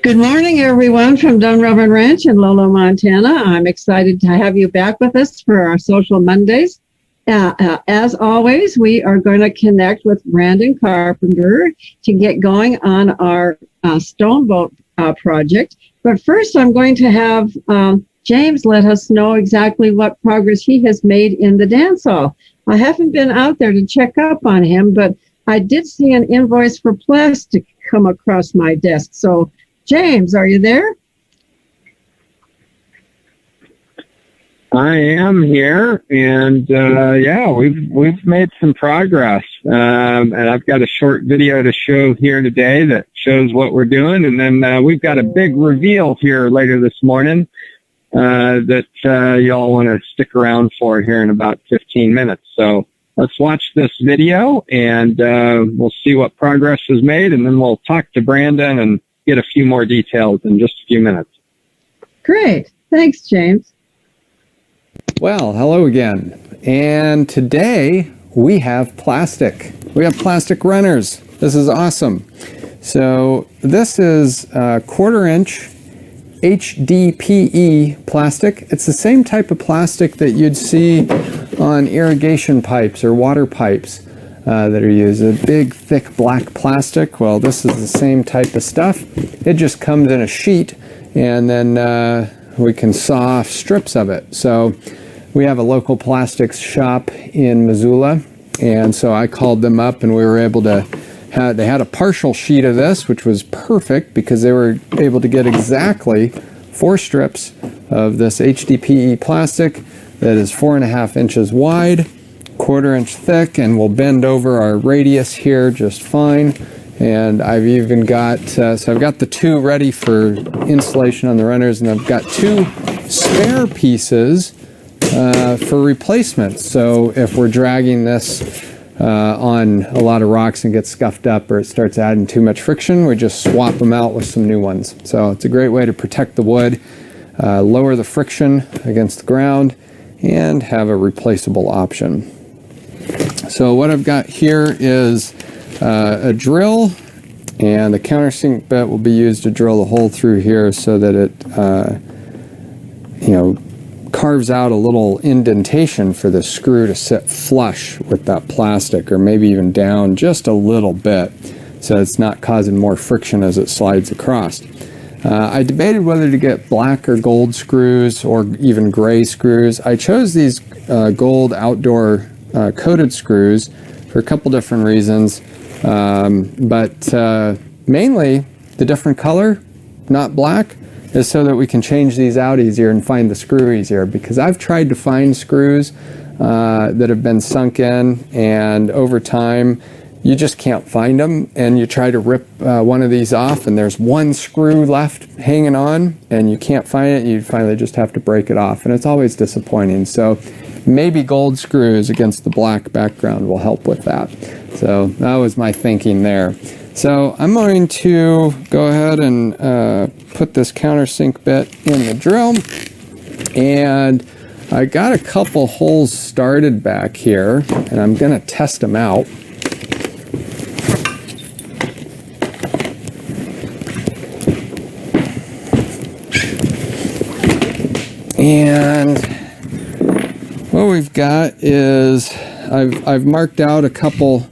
Good morning, everyone, from Dunrovn Ranch in Lolo, Montana. I'm excited to have you back with us for our Social Mondays. As always, we are going to connect with Brandon Carpenter to get going on our stone boat project. But first, I'm going to have James let us know exactly what progress he has made in the dance hall. I haven't been out there to check up on him, but I did see an invoice for plastic come across my desk. So, James, are you there? I am here, and yeah, we've made some progress, and I've got a short video to show here today that shows what we're doing, and then we've got a big reveal here later this morning that y'all want to stick around for here in about 15 minutes. So let's watch this video, and we'll see what progress is made, and then we'll talk to Brandon and get a few more details in just a few minutes. Great. Thanks, James. Well, hello again. And today we have plastic. We have plastic runners. This is awesome. So this is a 1/4 inch HDPE plastic. It's the same type of plastic that you'd see on irrigation pipes or water pipes that are used. A big, thick black plastic. Well, this is the same type of stuff. It just comes in a sheet, and then we can saw off strips of it. So we have a local plastics shop in Missoula, and so I called them up, and we were able to they had a partial sheet of this, which was perfect because they were able to get exactly 4 strips of this HDPE plastic that is 4.5 inches wide, 1/4 inch thick, and will bend over our radius here just fine. And I've even got, so I've got the 2 ready for installation on the runners, and I've got 2 spare pieces for replacement. So if we're dragging this on a lot of rocks and gets scuffed up or it starts adding too much friction, we just swap them out with some new ones. So it's a great way to protect the wood, lower the friction against the ground, and have a replaceable option. So what I've got here is a drill, and the countersink bit will be used to drill the hole through here so that it carves out a little indentation for the screw to sit flush with that plastic, or maybe even down just a little bit so it's not causing more friction as it slides across. I debated whether to get black or gold screws or even gray screws. I chose these gold outdoor coated screws for a couple different reasons, but mainly the different color, not black, is so that we can change these out easier and find the screw easier, because I've tried to find screws that have been sunk in, and over time you just can't find them, and you try to rip one of these off and there's one screw left hanging on and you can't find it. You finally just have to break it off, and it's always disappointing. So maybe gold screws against the black background will help with that. So that was my thinking there. So I'm going to go ahead and put this countersink bit in the drill, and I got a couple holes started back here, and I'm going to test them out. And what we've got is I've marked out a couple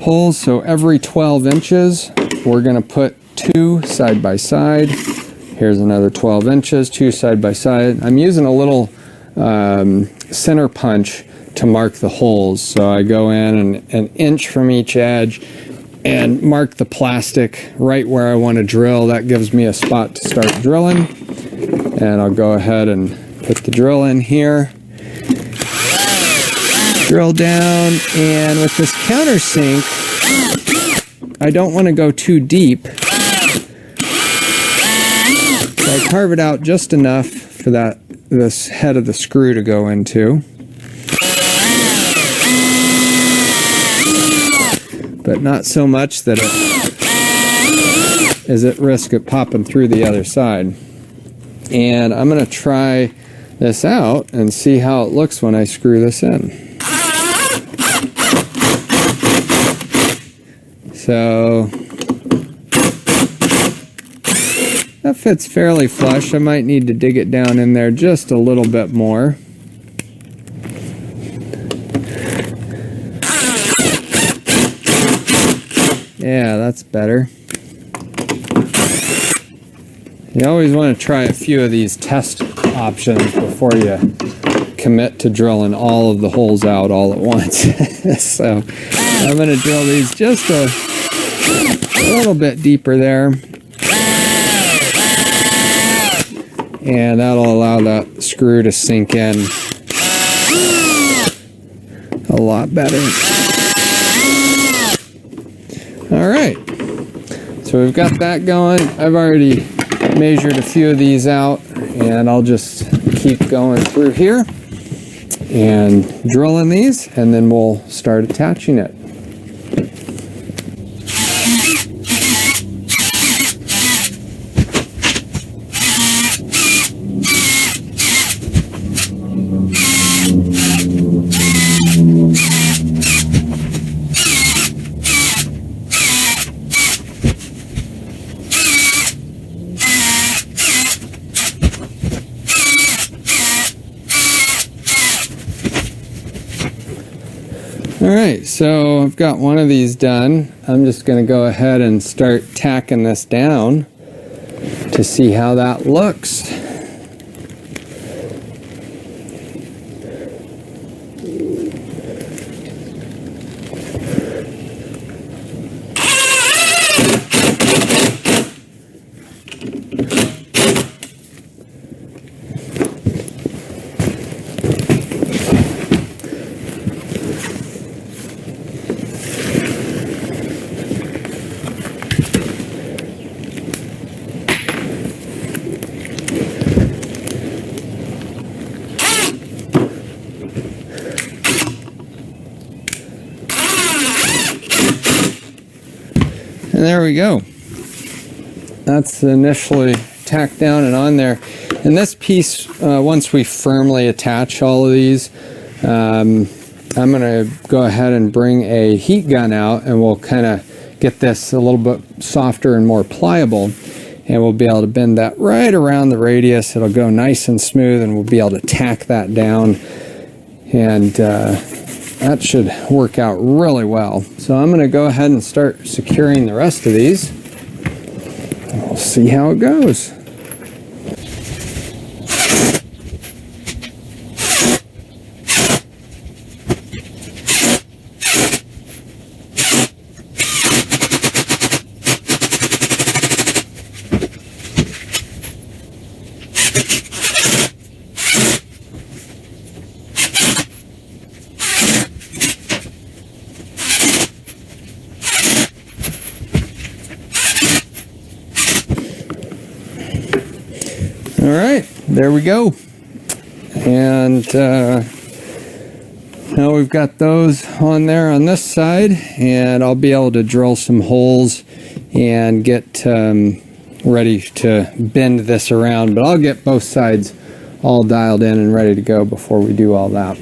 holes, so every 12 inches we're going to put 2 side by side. Here's another 12 inches, 2 side by side. I'm using a little center punch to mark the holes, so I go in an inch from each edge and mark the plastic right where I want to drill. That gives me a spot to start drilling, and I'll go ahead and put the drill in here, drill down, and with this countersink I don't want to go too deep, so I carve it out just enough for this head of the screw to go into, but not so much that it is at risk of popping through the other side. And I'm going to try this out and see how it looks when I screw this in. So that fits fairly flush. I might need to dig it down in there just a little bit more. Yeah, that's better. You always want to try a few of these test options before you commit to drilling all of the holes out all at once. So I'm going to drill these just a little bit deeper there. And that'll allow that screw to sink in a lot better. All right, so we've got that going. I've already measured a few of these out, and I'll just keep going through here and drilling these, and then we'll start attaching it. Alright, so I've got one of these done. I'm just going to go ahead and start tacking this down to see how that looks. And there we go. That's initially tacked down and on there. And this piece, once we firmly attach all of these, I'm going to go ahead and bring a heat gun out, and we'll kind of get this a little bit softer and more pliable. And we'll be able to bend that right around the radius. It'll go nice and smooth, and we'll be able to tack that down. And that should work out really well. So I'm going to go ahead and start securing the rest of these. We'll see how it goes. All right, there we go. And now we've got those on there on this side, and I'll be able to drill some holes and get ready to bend this around. But I'll get both sides all dialed in and ready to go before we do all that.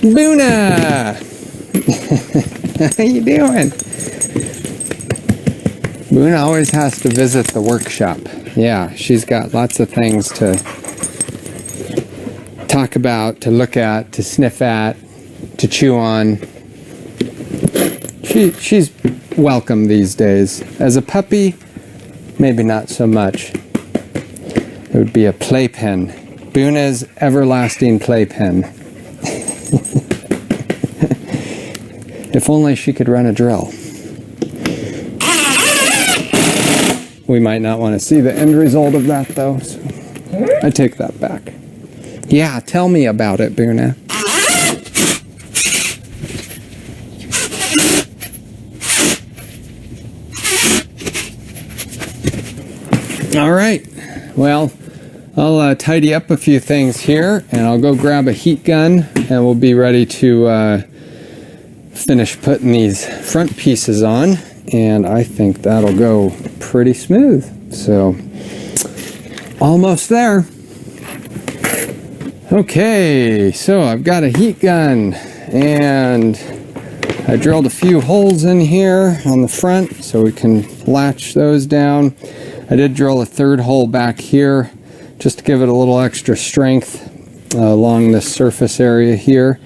Boona! How you doing? Boona always has to visit the workshop. Yeah, she's got lots of things to talk about, to look at, to sniff at, to chew on. She's welcome these days. As a puppy, maybe not so much. It would be a playpen. Buna's everlasting playpen. If only she could run a drill. We might not want to see the end result of that, though. So I take that back. Yeah, tell me about it, Buna. All right. Well, I'll tidy up a few things here, and I'll go grab a heat gun, and we'll be ready to finish putting these front pieces on, and I think that'll go pretty smooth. So, almost there. Okay, so I've got a heat gun, and I drilled a few holes in here on the front so we can latch those down. I did drill a third hole back here just to give it a little extra strength along this surface area here.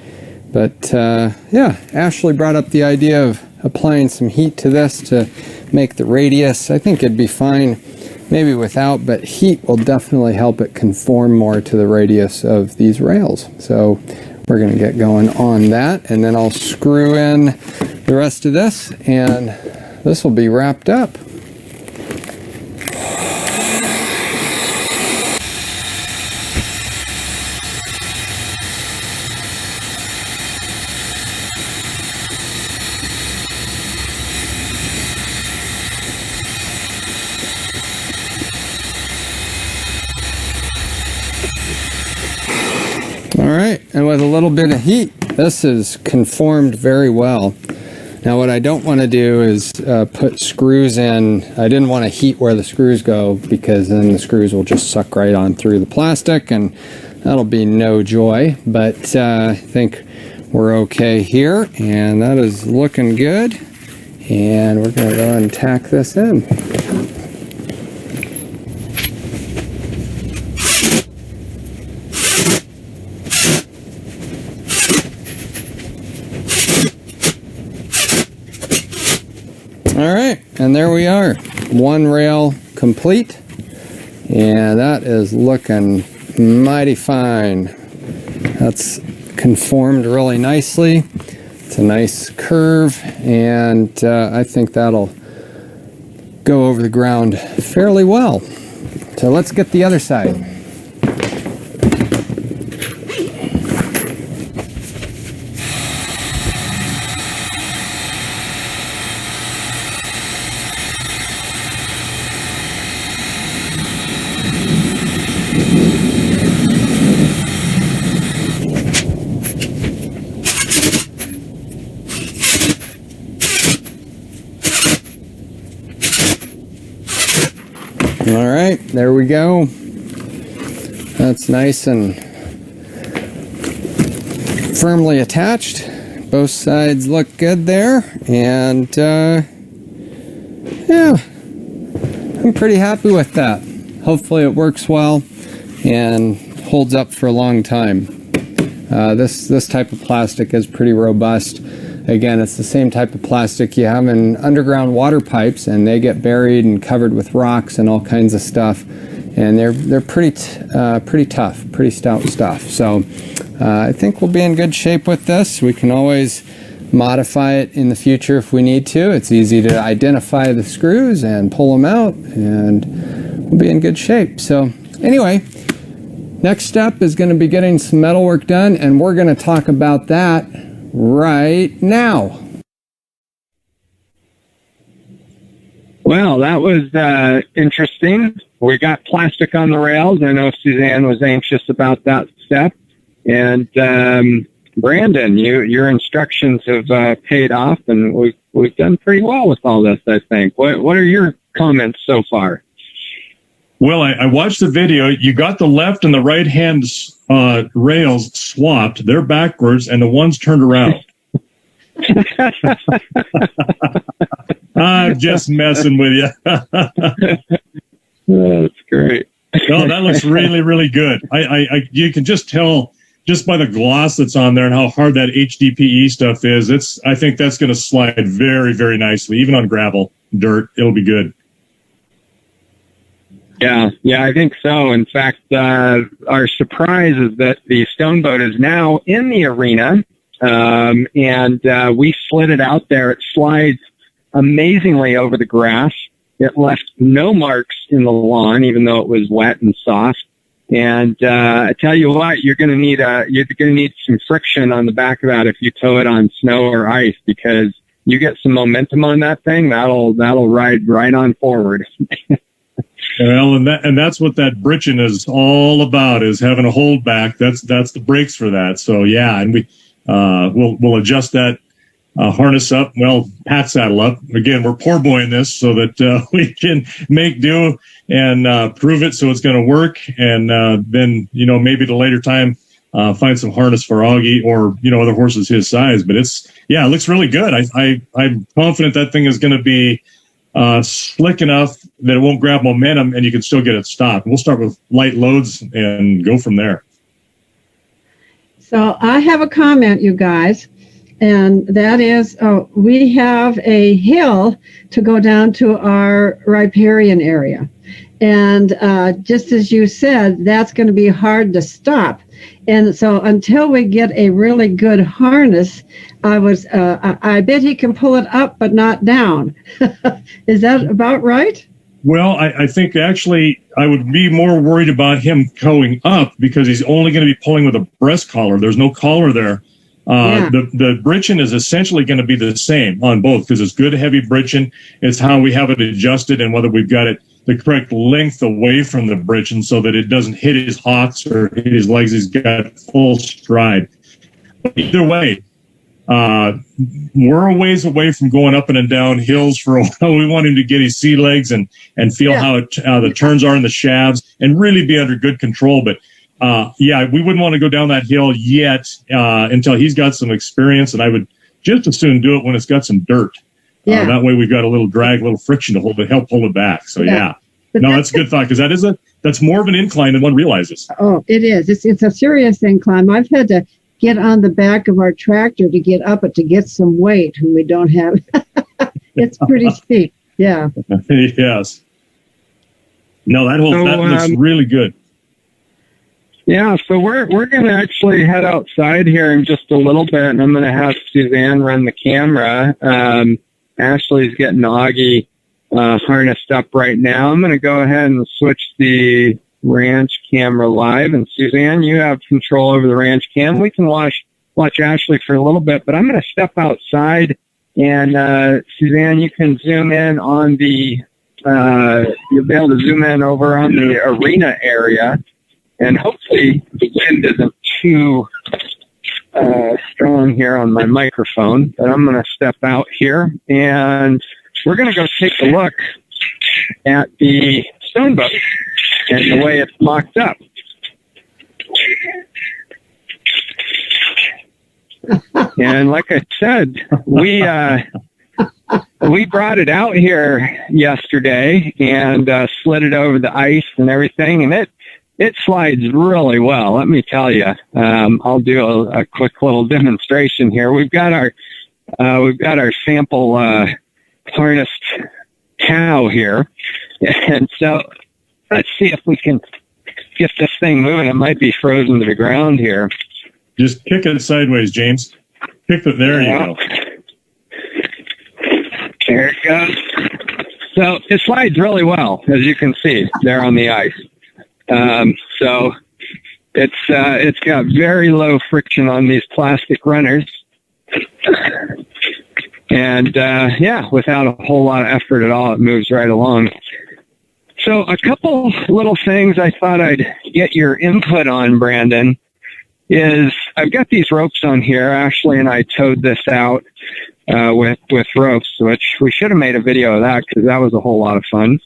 But yeah, Ashley brought up the idea of applying some heat to this to make the radius. I think it'd be fine maybe without, but heat will definitely help it conform more to the radius of these rails. So we're going to get going on that, and then I'll screw in the rest of this, and this will be wrapped up. Alright, and with a little bit of heat, this is conformed very well. Now what I don't want to do is put screws in. I didn't want to heat where the screws go, because then the screws will just suck right on through the plastic, and that'll be no joy. But I think we're okay here, and that is looking good. And we're going to go ahead and tack this in. All right, and there we are, one rail complete, and that is looking mighty fine. That's conformed really nicely. It's a nice curve, and I think that'll go over the ground fairly well. So let's get the other side. All right, there we go. That's nice and firmly attached. Both sides look good there, and yeah, I'm pretty happy with that. Hopefully it works well and holds up for a long time. This type of plastic is pretty robust. Again, it's the same type of plastic you have in underground water pipes, and they get buried and covered with rocks and all kinds of stuff. And they're pretty tough, pretty stout stuff. So I think we'll be in good shape with this. We can always modify it in the future if we need to. It's easy to identify the screws and pull them out, and we'll be in good shape. So anyway, next step is going to be getting some metal work done, and we're going to talk about that right now. Well, that was interesting. We got plastic on the rails. I know Suzanne was anxious about that step. And Brandon, your instructions have paid off, and we've done pretty well with all this, I think. What are your comments so far? Well, I watched the video. You got the left and the right hand rails swapped. They're backwards, and the one's turned around. I'm just messing with you. That's great. No, that looks really, really good. You can just tell just by the gloss that's on there and how hard that HDPE stuff is. I think that's going to slide very, very nicely, even on gravel, dirt. It'll be good. Yeah, I think so. In fact, our surprise is that the stone boat is now in the arena, and we slid it out there. It slides amazingly over the grass. It left no marks in the lawn, even though it was wet and soft. And I tell you what, you're going to need some friction on the back of that if you tow it on snow or ice, because you get some momentum on that thing, that'll ride right on forward. Well, and that's what that britching is all about, is having a hold back. That's the brakes for that. So yeah, and we'll adjust that harness up. Well, pat saddle up. Again, we're poor boying this so that we can make do and prove it so it's going to work. And then maybe at a later time find some harness for Oggy or other horses his size. But it looks really good. I'm confident that thing is going to be slick enough that it won't grab momentum and you can still get it stopped. We'll start with light loads and go from there. So I have a comment, you guys, and that is we have a hill to go down to our riparian area. And just as you said, that's going to be hard to stop. And so until we get a really good harness, I bet he can pull it up, but not down. Is that about right? Well, I think actually I would be more worried about him going up because he's only going to be pulling with a breast collar. There's no collar there. The britching is essentially going to be the same on both because it's good heavy britching. It's how we have it adjusted and whether we've got it the correct length away from the britching so that it doesn't hit his hocks or hit his legs. He's got full stride. But either way, we're a ways away from going up and down hills for a while. We want him to get his sea legs and feel how the turns are in the shafts and really be under good control. But we wouldn't want to go down that hill yet until he's got some experience. And I would just as soon do it when it's got some dirt. That way we've got a little drag, a little friction to help hold it back. So that's a good thought because that's more of an incline than one realizes. Oh, it is. It's a serious incline. I've had to get on the back of our tractor to get up it to get some weight when we don't have. It's pretty steep. Yeah. Yes. No, that looks really good. Yeah, so we're going to actually head outside here in just a little bit, and I'm going to have Suzanne run the camera. Ashley's getting Oggy harnessed up right now. I'm going to go ahead and switch the ranch camera live, and Suzanne, you have control over the ranch cam. We can watch Ashley for a little bit, but I'm going to step outside, and Suzanne, you can zoom in on the you'll be able to zoom in over on the arena area. And hopefully the wind isn't too strong here on my microphone, but I'm going to step out here and we're going to go take a look at the stone boat and the way it's mocked up. And like I said, we brought it out here yesterday and slid it over the ice and everything, and it slides really well, let me tell you. I'll do a quick little demonstration here. We've got our sample harnessed cow here, and so let's see if we can get this thing moving. It might be frozen to the ground here. Just kick it sideways, James. Kick it. There you go. There it goes. So it slides really well, as you can see there on the ice. So it's got very low friction on these plastic runners. And, without a whole lot of effort at all, it moves right along. So a couple little things I thought I'd get your input on, Brandon, is I've got these ropes on here. Ashley and I towed this out, with ropes, which we should have made a video of that because that was a whole lot of fun.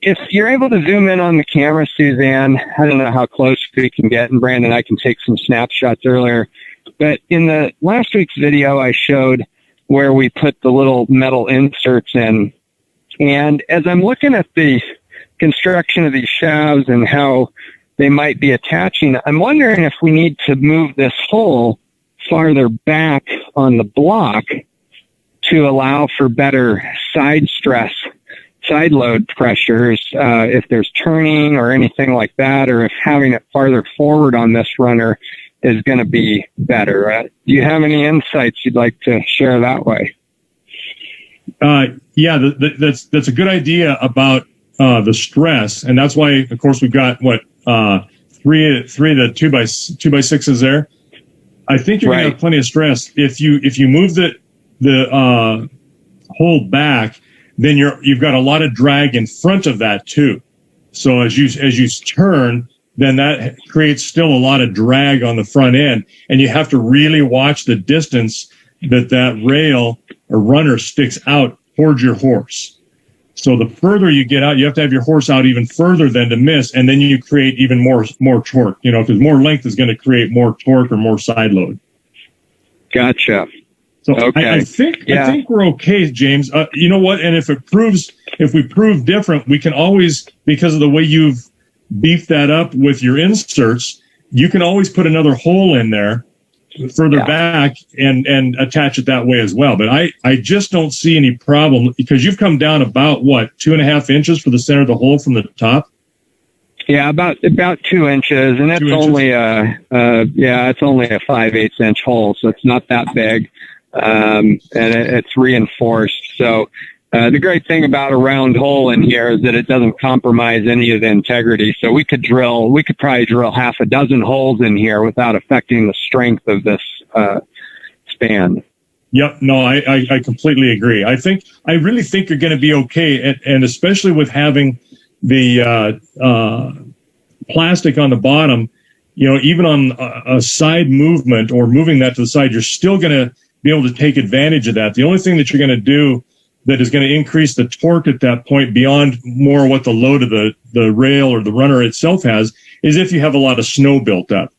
If you're able to zoom in on the camera, Suzanne, I don't know how close we can get, and Brandon, I can take some snapshots earlier. But in the last week's video, I showed where we put the little metal inserts in. And as I'm looking at the construction of these shafts and how they might be attaching, I'm wondering if we need to move this hole farther back on the block to allow for better side stress side load pressures, if there's turning or anything like that, or if having it farther forward on this runner is going to be better. Do you have any insights you'd like to share that way? Yeah, that's a good idea about the stress, and that's why, of course, we've got three of the 2x6s there. I think you're going to have plenty of stress if you move the hole back. Then you've got a lot of drag in front of that too. So as you turn, then that creates still a lot of drag on the front end, and you have to really watch the distance that rail or runner sticks out towards your horse. So the further you get out, you have to have your horse out even further than to miss, and then you create even more torque, because more length is going to create more torque or more side load. Gotcha. So okay. I think we're okay, James. You know what? And if we prove different, we can always, because of the way you've beefed that up with your inserts, you can always put another hole in there further back and attach it that way as well. But I just don't see any problem, because you've come down about 2.5 inches for the center of the hole from the top. Yeah, about 2 inches, and it's only a 5/8 inch hole, so it's not that big, and it's reinforced. So the great thing about a round hole in here is that it doesn't compromise any of the integrity. So we could probably drill half a dozen holes in here without affecting the strength of this span. Yep. No, I completely agree. I really think you're going to be okay. And especially with having the plastic on the bottom, even on a side movement or moving that to the side, you're still going to be able to take advantage of that. The only thing that you're going to do that is going to increase the torque at that point beyond more what the load of the rail or the runner itself has is if you have a lot of snow built up.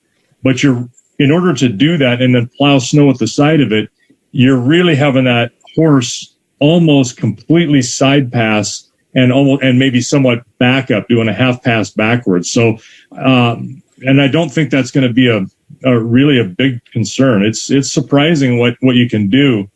But in order to do that and then plow snow at the side of it, you're really having that horse almost completely side pass and maybe somewhat back up, doing a half pass backwards. So, and I don't think that's going to be a really a big concern. It's surprising what you can do.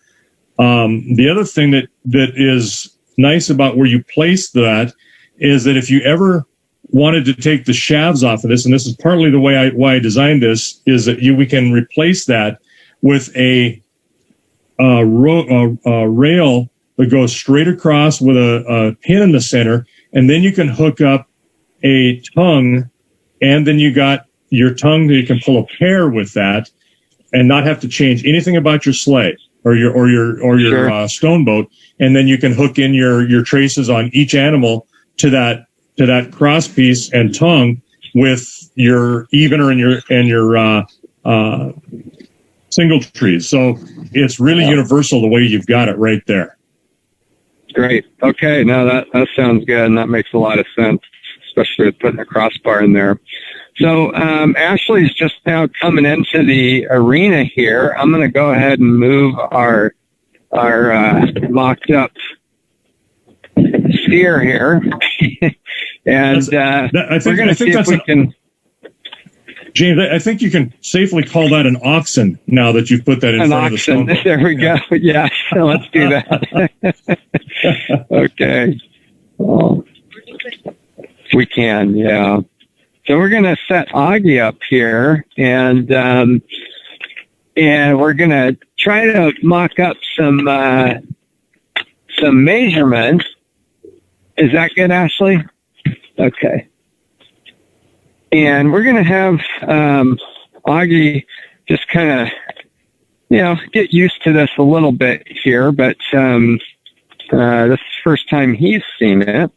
The other thing that is nice about where you place that is that if you ever wanted to take the shafts off of this, and this is partly the way why I designed this, is that we can replace that with a rail that goes straight across with a pin in the center, and then you can hook up a tongue, and then you got your tongue that you can pull a pair with that and not have to change anything about your sleigh or your stone boat, and then you can hook in your traces on each animal to that cross piece and tongue with your evener and your single trees. So it's really universal the way you've got it right there. Great. Okay. Now that sounds good, and that makes a lot of sense, especially with putting a crossbar in there. So Ashley's just now coming into the arena here. I'm going to go ahead and move our mocked up steer here, and we're going to see if we can. James, I think you can safely call that an oxen now that you've put that in front of the stone. There we go. Yeah, let's do that. Okay. Well, we can, yeah. So we're going to set Oggy up here, and we're going to try to mock up some measurements. Is that good, Ashley? Okay. And we're going to have Oggy just kind of, get used to this a little bit here, but this is the first time he's seen it.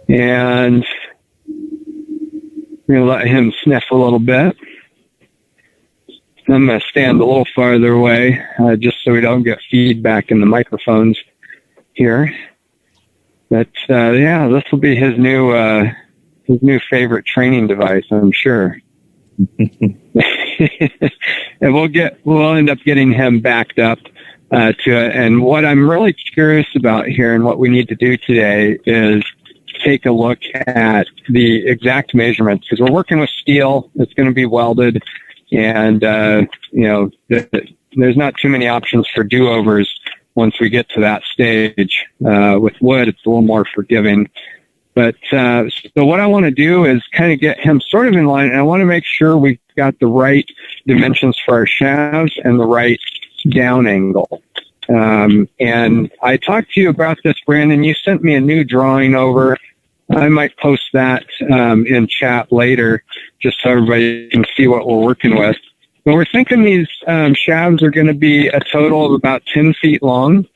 And we're going to let him sniff a little bit. I'm going to stand a little farther away just so we don't get feedback in the microphones here. But, this will be his new favorite training device, I'm sure. And we'll end up getting him backed up to it. And what I'm really curious about here and what we need to do today is take a look at the exact measurements, because we're working with steel. It's going to be welded, and there's not too many options for do-overs once we get to that stage. With wood, it's a little more forgiving. But so what I want to do is kind of get him sort of in line, and I want to make sure we've got the right dimensions for our shafts and the right down angle. And I talked to you about this, Brandon. You sent me a new drawing over. I might post that in chat later just so everybody can see what we're working with. But we're thinking these shafts are going to be a total of about 10 feet long,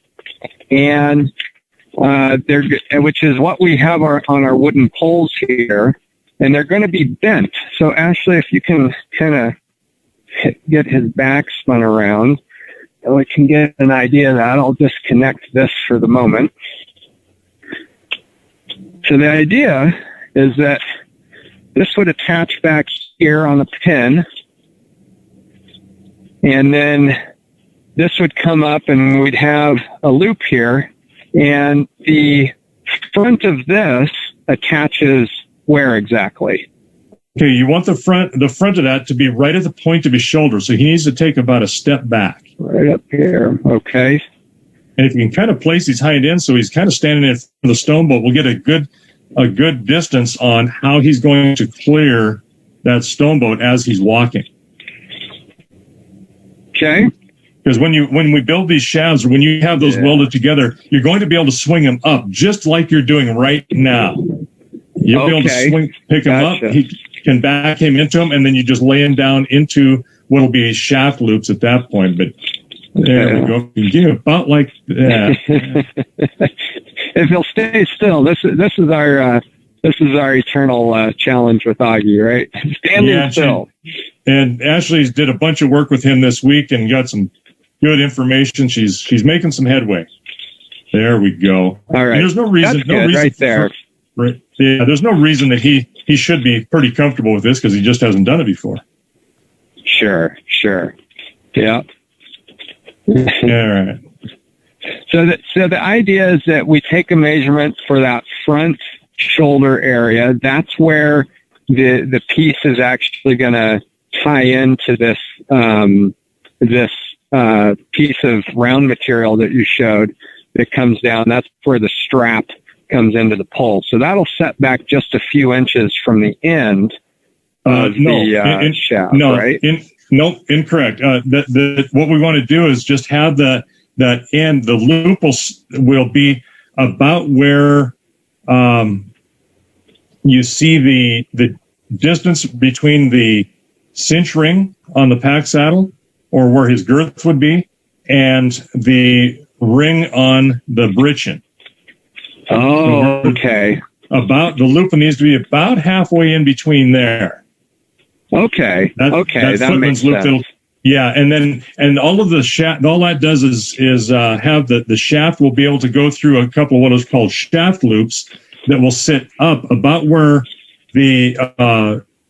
and which is what we have on our wooden poles here, and they're going to be bent. So Ashley, if you can kind of get his back spun around, we can get an idea of that. I'll disconnect this for the moment. So the idea is that this would attach back here on a pin, and then this would come up and we'd have a loop here, and the front of this attaches where exactly? Okay, you want the front of that to be right at the point of his shoulder, so he needs to take about a step back. Right up here, okay. And if you can kind of place his hind end so he's kind of standing in front of the stone boat, we'll get a good distance on how he's going to clear that stone boat as he's walking. Okay. Because when we build these shafts, or when you have those welded together, you're going to be able to swing them up just like you're doing right now. You'll be able to pick him up. He can back him into him, and then you just lay him down into what'll be shaft loops at that point. But there we go. You get about like that. If he'll stay still, this is our eternal challenge with Oggy, right? Standing still. And Ashley's did a bunch of work with him this week and got some good information. She's making some headway. There we go. All right. And there's no reason. That's good, right there. Right. Yeah. There's no reason that he should be pretty comfortable with this because he just hasn't done it before. Sure. Yeah. All right. So the idea is that we take a measurement for that front shoulder area. That's where the piece is actually going to tie into this piece of round material that you showed that comes down. That's where the strap comes into the pole. So that'll set back just a few inches from the end of the shaft, right? No, incorrect. What we want to do is just have that end. The loop will be about where you see the distance between the cinch ring on the pack saddle, or where his girth would be, and the ring on the breechin. Oh, okay. About the loop needs to be about halfway in between there. Okay. That makes sense. And all of the shaft, all that does is have the shaft will be able to go through a couple of what is called shaft loops that will sit up about where the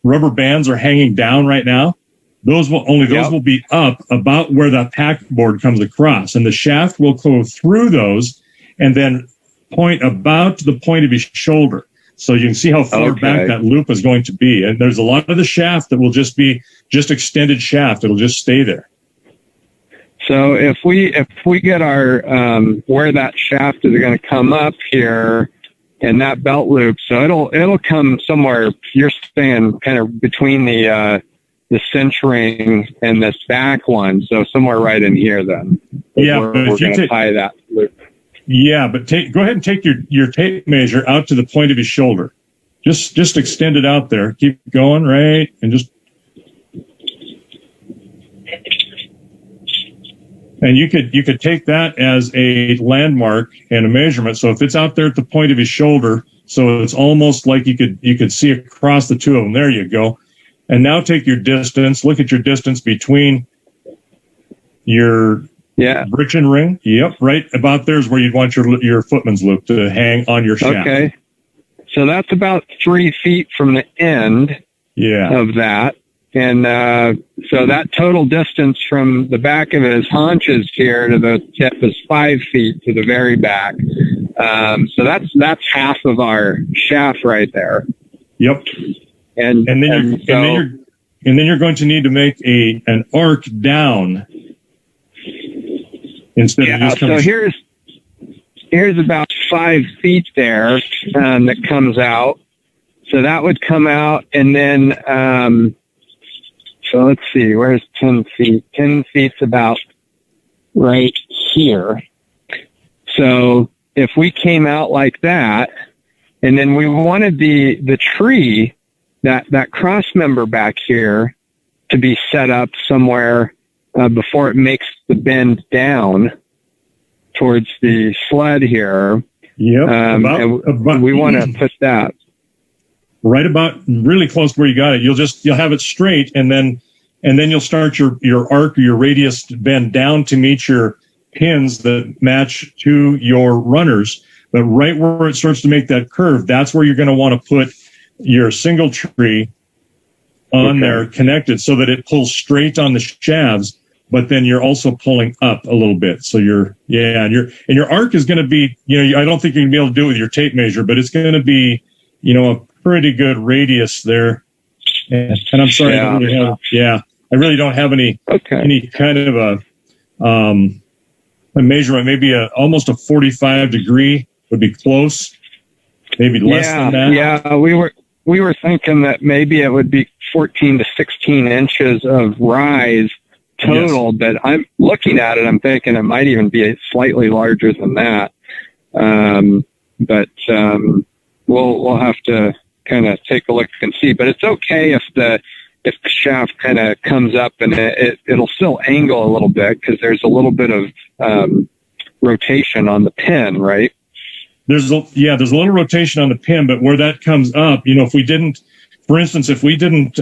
rubber bands are hanging down right now. Those will be up about where that pack board comes across, and the shaft will go through those and then point about to the point of his shoulder. So you can see how far back that loop is going to be. And there's a lot of the shaft that will just be extended shaft. It'll just stay there. So if we get our where that shaft is going to come up here and that belt loop, so it'll come somewhere. You're saying kind of between the cinch ring and this back one, so somewhere right in here. Then we're going to tie that loop. Yeah, but go ahead and take your tape measure out to the point of his shoulder. Just extend it out there. Keep going, right? And you could take that as a landmark and a measurement. So if it's out there at the point of his shoulder, so it's almost like you could see across the two of them. There you go. And now take your distance. Look at your distance between your breechin ring. Yep, right about there is where you'd want your footman's loop to hang on your shaft. Okay. So that's about 3 feet from the end of that. And so that total distance from the back of his haunches here to the tip is 5 feet to the very back. So that's half of our shaft right there. Yep. And then you're going to need to make an arc down instead of Yeah, just so coming. here's about 5 feet there that comes out. So that would come out, and then so let's see, where's 10 feet? 10 feet's about right here. So if we came out like that, and then we wanted the tree, that cross member back here, to be set up somewhere before it makes the bend down towards the sled here. Yep. And we want to put that right about really close to where you got it. You'll have it straight, and then you'll start your arc or your radius bend down to meet your pins that match to your runners. But right where it starts to make that curve, that's where you're going to want to put your single tree on there connected, so that it pulls straight on the shafts, but then you're also pulling up a little bit. So and your arc is going to be, I don't think you can be able to do it with your tape measure, but it's going to be, a pretty good radius there. And I'm sorry, I really don't have any kind of a measurement. Maybe almost a 45 degree would be close. Maybe less than that. Yeah, we were thinking that maybe it would be 14 to 16 inches of rise total, but I'm looking at it, I'm thinking it might even be slightly larger than that. But we'll have to kind of take a look and see. But it's okay if the shaft kind of comes up, and it'll still angle a little bit because there's a little bit of rotation on the pin, right? There's a little rotation on the pin, but where that comes up, if we didn't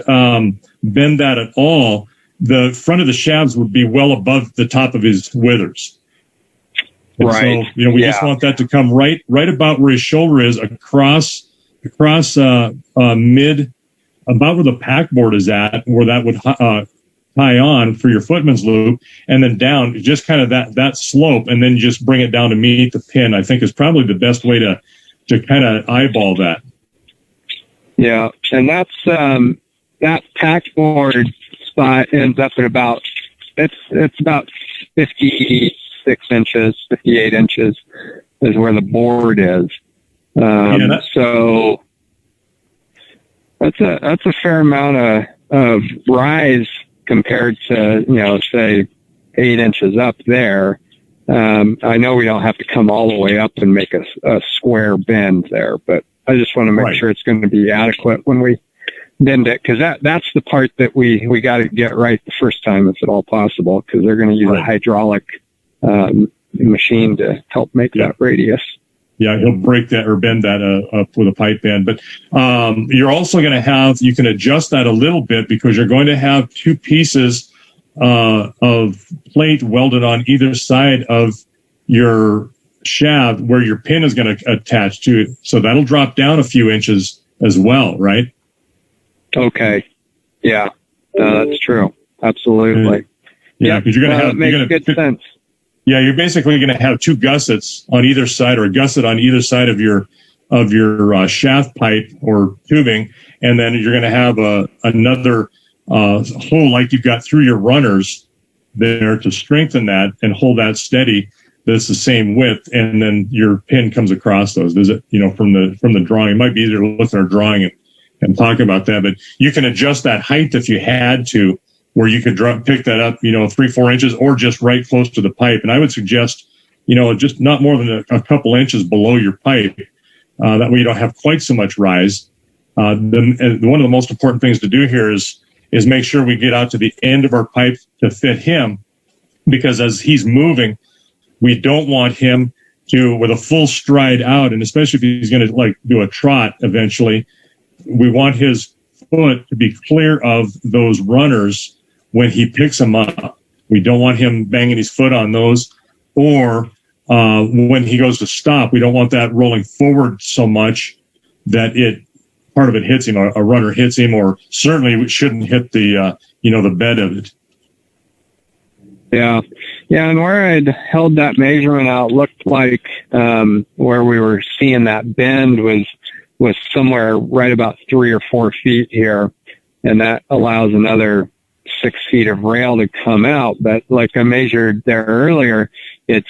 bend that at all, the front of the shafts would be well above the top of his withers. And right. So, we just want that to come right about where his shoulder is, across mid, about where the pack board is at, where that would tie on for your footman's loop, and then down, just kind of that slope, and then just bring it down to meet the pin, I think is probably the best way to kind of eyeball that. Yeah, and that's that pack board spot ends up at about it's about 56 inches, 58 inches is where the board is. So that's a fair amount of rise compared to, say 8 inches up there. I know we don't have to come all the way up and make a square bend there, but I just want to make sure it's going to be adequate when we bend it, because that's the part that we got to get right the first time, if at all possible, because they're going to use a hydraulic machine to help make that radius. Yeah, he'll break that or bend that up with a pipe bend. But you're also going to you can adjust that a little bit, because you're going to have two pieces of plate welded on either side of your shaft where your pin is going to attach to it. So that'll drop down a few inches as well, right? Okay. Yeah, that's true. Absolutely. Yeah, because you're going to have... makes good sense. Yeah, you're basically going to have two gussets on either side, or a gusset on either side of your shaft pipe or tubing, and then you're going to have another hole like you've got through your runners there to strengthen that and hold that steady. That's the same width, and then your pin comes across those. There's from the drawing. It might be easier to look at our drawing and talk about that, but you can adjust that height if you had to, where you could pick that up, 3-4 inches, or just right close to the pipe. And I would suggest, just not more than a couple inches below your pipe. That way you don't have quite so much rise. One of the most important things to do here is make sure we get out to the end of our pipe to fit him, because as he's moving, we don't want him to, with a full stride out, and especially if he's going to do a trot eventually, we want his foot to be clear of those runners when he picks them up. We don't want him banging his foot on those, or when he goes to stop, we don't want that rolling forward so much that part of it hits him, a runner hits him, or certainly it shouldn't hit the bed of it. Yeah. Yeah, and where I'd held that measurement out looked like where we were seeing that bend was somewhere right about 3 or 4 feet here, and that allows another 6 feet of rail to come out. But like I measured there earlier, it's,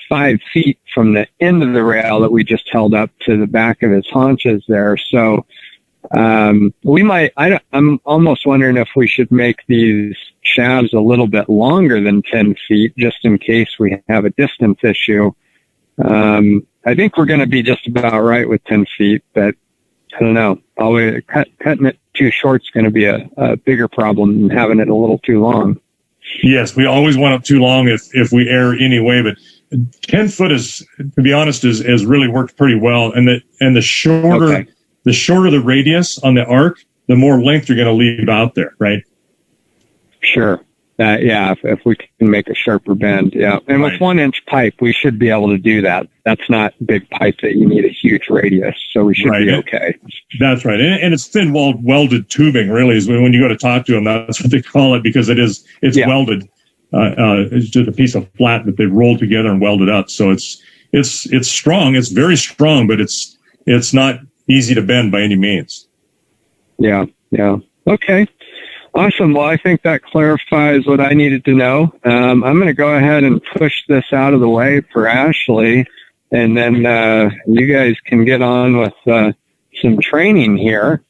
5 feet from the end of the rail that we just held up to the back of his haunches there. So, I'm almost wondering if we should make these shafts a little bit longer than 10 feet, just in case we have a distance issue. I think we're going to be just about right with 10 feet, but I don't know. Always cutting it too short is going to be a bigger problem than having it a little too long. Yes, we always want it too long if we err anyway, but 10 foot is, to be honest, has really worked pretty well. And the shorter the radius on the arc, the more length you're going to leave out there, right? Sure. If we can make a sharper bend, yeah. And with 1 inch pipe, we should be able to do that. That's not big pipe that you need a huge radius, so we should be okay. That's right. And it's thin welded tubing, really, is when you go to talk to them, that's what they call it, because it's welded. It's just a piece of flat that they rolled together and welded up. So it's strong. It's very strong, but it's not easy to bend by any means. Yeah. Okay. Awesome. Well, I think that clarifies what I needed to know. I'm going to go ahead and push this out of the way for Ashley, and then you guys can get on with some training here.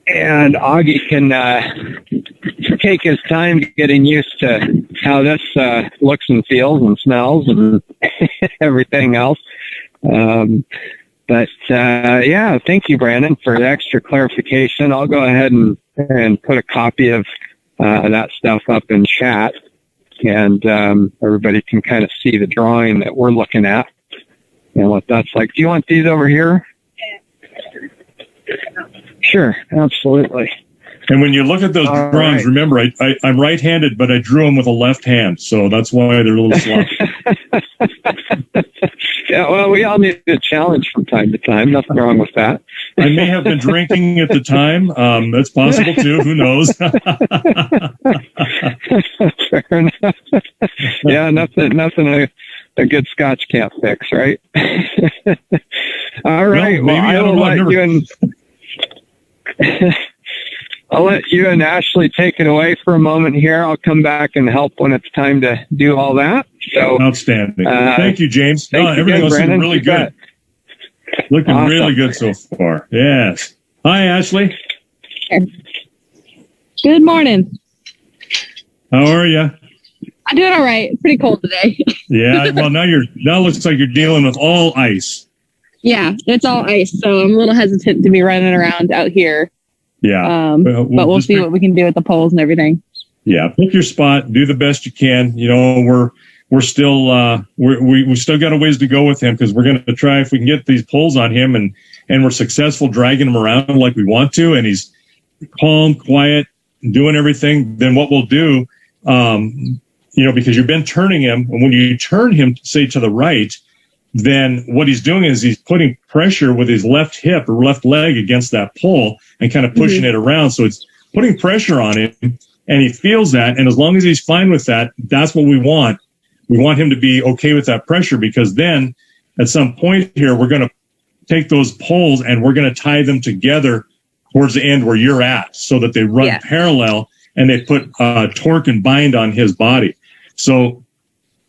And Oggy can take his time getting used to how this looks and feels and smells and everything else. But thank you, Brandon, for the extra clarification. I'll go ahead and put a copy of that stuff up in chat, and everybody can kind of see the drawing that we're looking at and what that's like. Do you want these over here? Sure, absolutely. And when you look at those drawings, remember, I'm right-handed, but I drew them with a left hand, so that's why they're a little sloppy. Yeah, well, we all need a challenge from time to time. Nothing wrong with that. I may have been drinking at the time. That's possible, too. Who knows? Fair enough. Yeah, nothing a good scotch can't fix, right? All right. Well, maybe, I'll let you and Ashley take it away for a moment here. I'll come back and help when it's time to do all that. So outstanding. Thank you, James. Everything was looking really good. Looking really good so far. Yes. Hi, Ashley. Good morning. How are you? I'm doing all right. It's pretty cold today. Yeah. Well, now it looks like you're dealing with all ice. Yeah, it's all ice, so I'm a little hesitant to be running around out here. Yeah. But we'll see what we can do with the poles and everything. Yeah. Pick your spot. Do the best you can. We're still we still got a ways to go with him, because we're going to try, if we can get these poles on him and we're successful dragging him around like we want to, and he's calm, quiet, doing everything. Then what we'll do, because you've been turning him, and when you turn him, say, to the right, then what he's doing is he's putting pressure with his left hip or left leg against that pole and kind of pushing it around. So it's putting pressure on him, and he feels that. And as long as he's fine with that, that's what we want. We want him to be okay with that pressure, because then at some point here, we're going to take those poles and we're going to tie them together towards the end where you're at, so that they run parallel and they put torque and bind on his body. So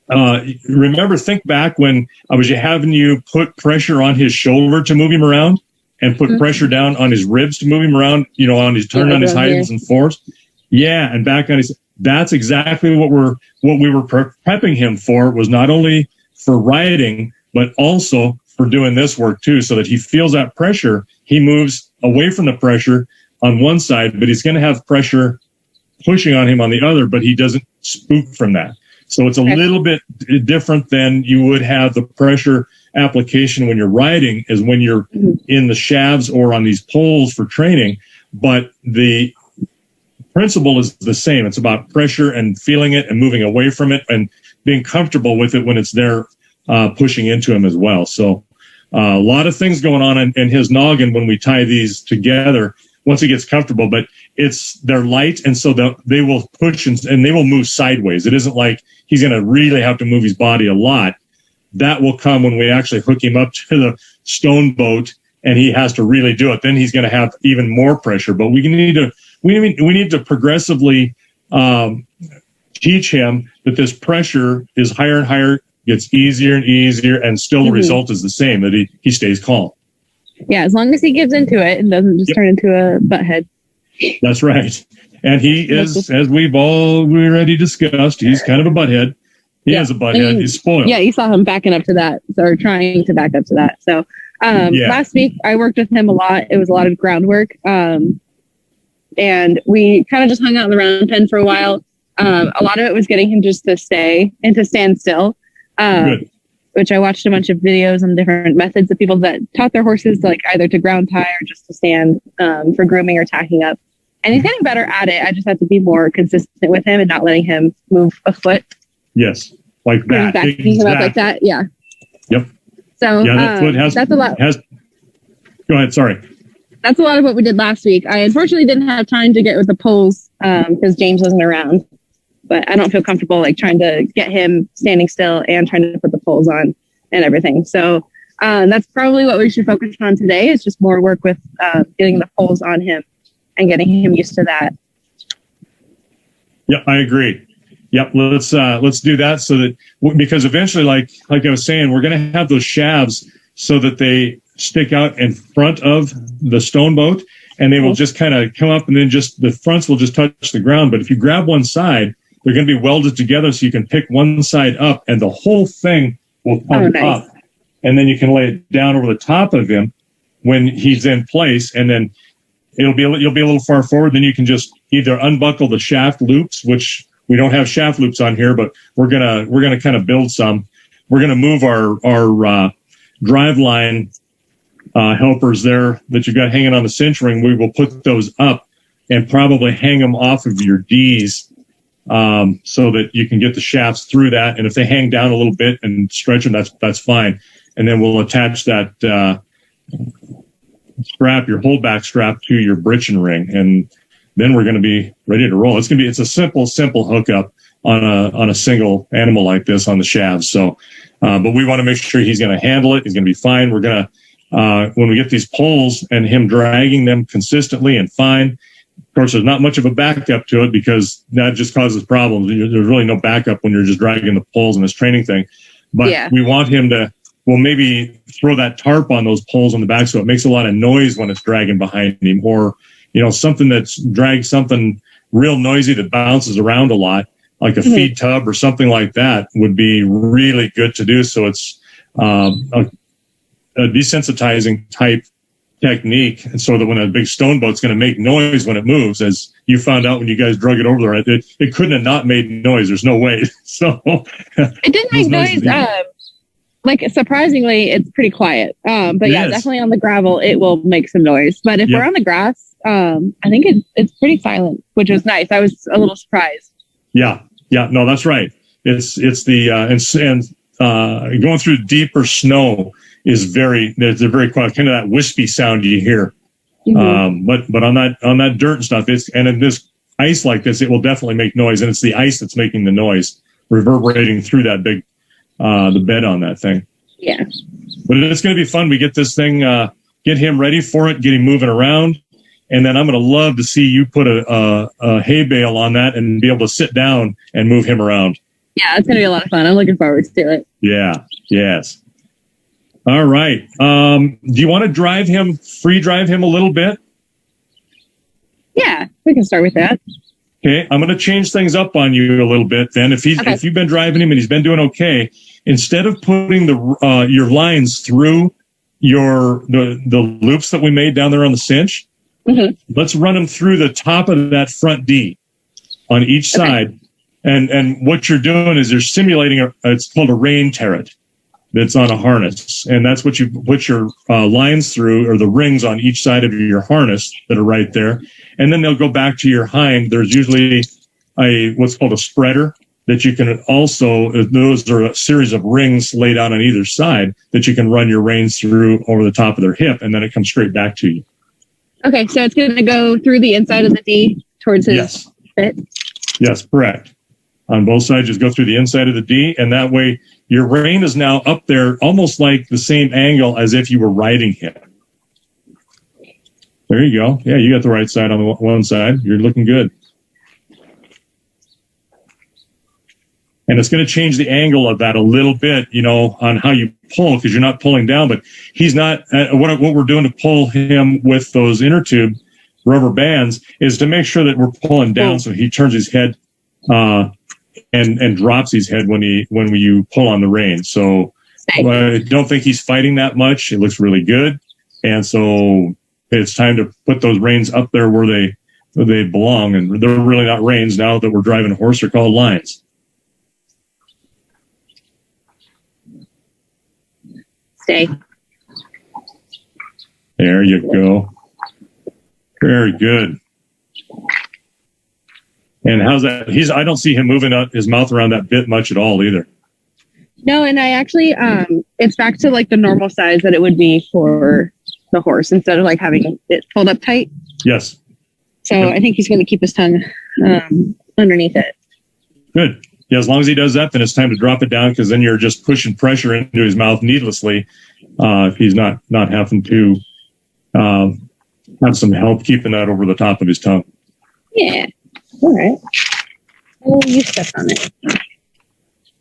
remember, think back when I was having you put pressure on his shoulder to move him around, and put pressure down on his ribs to move him around, on his turn on his highs and fours. Yeah. And back on his, that's exactly what we were prepping him for, was not only for riding, but also for doing this work too, so that he feels that pressure. He moves away from the pressure on one side, but he's going to have pressure pushing on him on the other, but he doesn't spook from that. So it's a little bit different than you would have the pressure application when you're riding, as when you're in the shafts or on these poles for training. But the principle is the same. It's about pressure and feeling it and moving away from it and being comfortable with it when it's there, pushing into him as well. So a lot of things going on in his noggin when we tie these together once he gets comfortable, but they're light, and so they will push and they will move sideways. It isn't like he's going to really have to move his body a lot. That will come when we actually hook him up to the stone boat and he has to really do it. Then he's going to have even more pressure. But we need to progressively teach him that this pressure is higher and higher, gets easier and easier, and still the result is the same, that he stays calm. Yeah, as long as he gives into it and doesn't just turn into a butthead. That's right. And he is, as we've already discussed, he's kind of a butthead. He is a butthead. He's spoiled. Yeah, you saw him backing up to that, or trying to back up to that. So last week I worked with him a lot. It was a lot of groundwork. And we kind of just hung out in the round pen for a while. A lot of it was getting him just to stay and to stand still. Good. Which I watched a bunch of videos on different methods of people that taught their horses to, like, either to ground tie or just to stand for grooming or tacking up. And he's getting better at it. I just have to be more consistent with him and not letting him move a foot. Yes, like that. Backing him up like that. Yeah. Yep. So that's a lot. Go ahead. Sorry. That's a lot of what we did last week. I unfortunately didn't have time to get with the poles because James wasn't around. But I don't feel comfortable like trying to get him standing still and trying to put the poles on and everything. So that's probably what we should focus on today, is just more work with getting the poles on him and getting him used to that. Yeah, I agree. Yep, let's do that, so that, because eventually, like I was saying, we're going to have those shafts so that they stick out in front of the stone boat, and they will just kind of come up, and then just the fronts will just touch the ground. But if you grab one side, they're going to be welded together, so you can pick one side up, and the whole thing will come up, and then you can lay it down over the top of him when he's in place, and then you'll be a little far forward. Then you can just either unbuckle the shaft loops, which we don't have shaft loops on here, but we're gonna kind of build some. We're gonna move our drive line helpers there that you've got hanging on the cinch ring. We will put those up and probably hang them off of your D's, so that you can get the shafts through that. And if they hang down a little bit and stretch them, that's fine. And then we'll attach that strap, your holdback strap, to your britchin ring, and then we're going to be ready to roll. It's a simple hookup on a single animal like this on the shafts. So, but we want to make sure he's going to handle it. He's going to be fine. We're going to, when we get these poles and him dragging them consistently and fine. Of course, there's not much of a backup to it because that just causes problems. There's really no backup when you're just dragging the poles in this training thing. But we want him to, maybe throw that tarp on those poles on the back so it makes a lot of noise when it's dragging behind him, or, something that's drags something real noisy that bounces around a lot, like a feed tub or something like that, would be really good to do. So it's a desensitizing type technique, and so that when a big stone boat's going to make noise when it moves, as you found out when you guys drug it over there, it couldn't have not made noise. There's no way. So it didn't make noise. Like, surprisingly, it's pretty quiet. But yeah, definitely on the gravel, it will make some noise. But if we're on the grass, I think it's pretty silent, which was nice. I was a little surprised. Yeah. No, that's right. It's the and going through deeper snow is very quiet, kind of that wispy sound you hear. But on that dirt and stuff, and in this ice like this, it will definitely make noise, and it's the ice that's making the noise, reverberating through that big the bed on that thing. Yeah. But it's going to be fun. We get this thing, get him ready for it, get him moving around. And then I'm going to love to see you put a hay bale on that and be able to sit down and move him around. Yeah, it's going to be a lot of fun. I'm looking forward to it. Yeah. Yes. All right. Do you want to free drive him a little bit? Yeah, we can start with that. Okay, I'm going to change things up on you a little bit then. If you've been driving him and he's been doing okay, instead of putting your lines through the loops that we made down there on the cinch, let's run them through the top of that front D on each side. And what you're doing is you're simulating it's called a rein turret that's on a harness, and that's what you put your lines through, or the rings on each side of your harness that are right there. And then they'll go back to your hind. There's usually what's called a spreader that you can also, those are a series of rings laid out on either side that you can run your reins through over the top of their hip, and then it comes straight back to you. Okay, so it's going to go through the inside of the D towards his bit? Yes, correct. On both sides, just go through the inside of the D, and that way your rein is now up there almost like the same angle as if you were riding him. There you go. Yeah, you got the right side on the one side. You're looking good. And it's going to change the angle of that a little bit, on how you pull, because you're not pulling down. But he's not. What we're doing to pull him with those inner tube rubber bands is to make sure that we're pulling down, so he turns his head and drops his head when you pull on the rein. So I don't think he's fighting that much. It looks really good, and so it's time to put those reins up there where they belong. And they're really not reins now that we're driving a horse; they're called lines. Stay. There you go. Very good. And how's that? I don't see him moving his mouth around that bit much at all either. No, and I actually, it's back to like the normal size that it would be for the horse instead of like having it pulled up tight. Yes. So I think he's going to keep his tongue underneath it. Good. Yeah, as long as he does that, then it's time to drop it down, because then you're just pushing pressure into his mouth needlessly if he's not having to have some help keeping that over the top of his tongue. Yeah. All right. Oh, you stepped on it.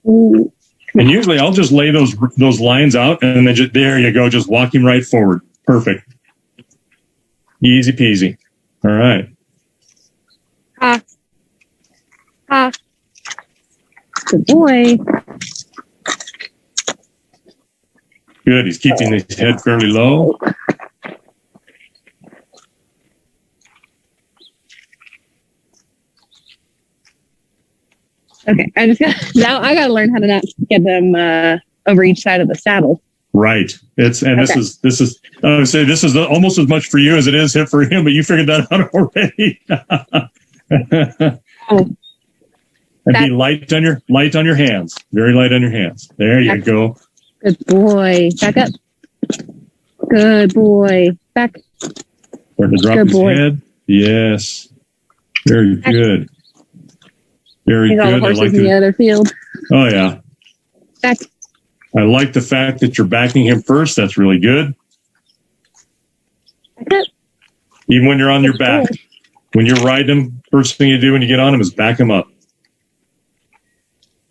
And usually I'll just lay those lines out, and then there you go, just walk him right forward. Perfect. Easy peasy. All right. Ha. Good boy. Good. He's keeping his head fairly low. Okay, I got to learn how to not get them over each side of the saddle. Right. This is I would say this is almost as much for you as it is for him, but you figured that out already. And be light on your hands. Very light on your hands. There you go. Good boy. Back up. Good boy. Back. Start to drop his head. Yes. Very good. Very He's good. all the horses in the other field. Oh yeah. Back. I like the fact that you're backing him first. That's really good. Back up. Even when you're on your back. When you're riding him, first thing you do when you get on him is back him up.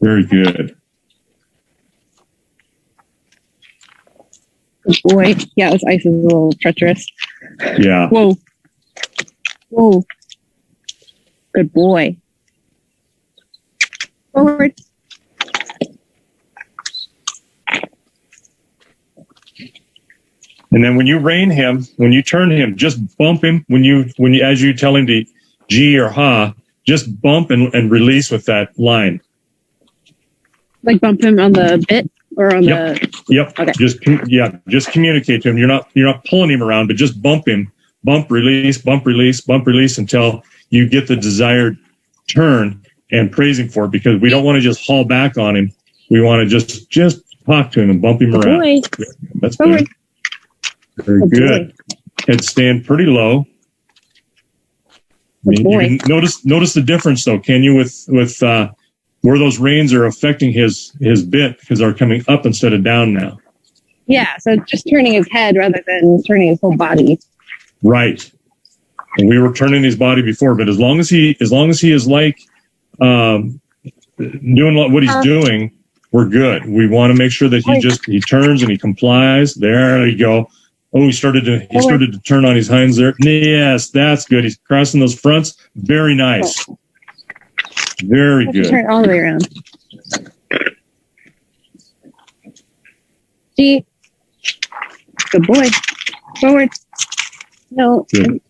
Very good. Good boy. Yeah, this ice is a little treacherous. Yeah. Whoa. Good boy. Forward. And then when you rein him, when you turn him, just bump him. When you as you tell him to G or ha, just bump and release with that line. Like bump him on the bit or on the. Yep. Okay. Just communicate to him. You're not pulling him around, but just bump him. Bump, release until you get the desired turn, and praise him for it, because we don't want to just haul back on him. We want to just talk to him and bump him around. Boy. That's good. Very good. Head stand pretty low. You can notice the difference though, can you, with where those reins are affecting his bit, because they're coming up instead of down now. Yeah, so just turning his head rather than turning his whole body. Right. And we were turning his body before, but as long as he is like doing what he's doing, we're good. We want to make sure that he turns and he complies. There you go. Oh, he started to turn on his hinds there. Yes, that's good. He's crossing those fronts. Very nice. Very good. Turn it all the way around. G. Good boy. Forward. No. Good.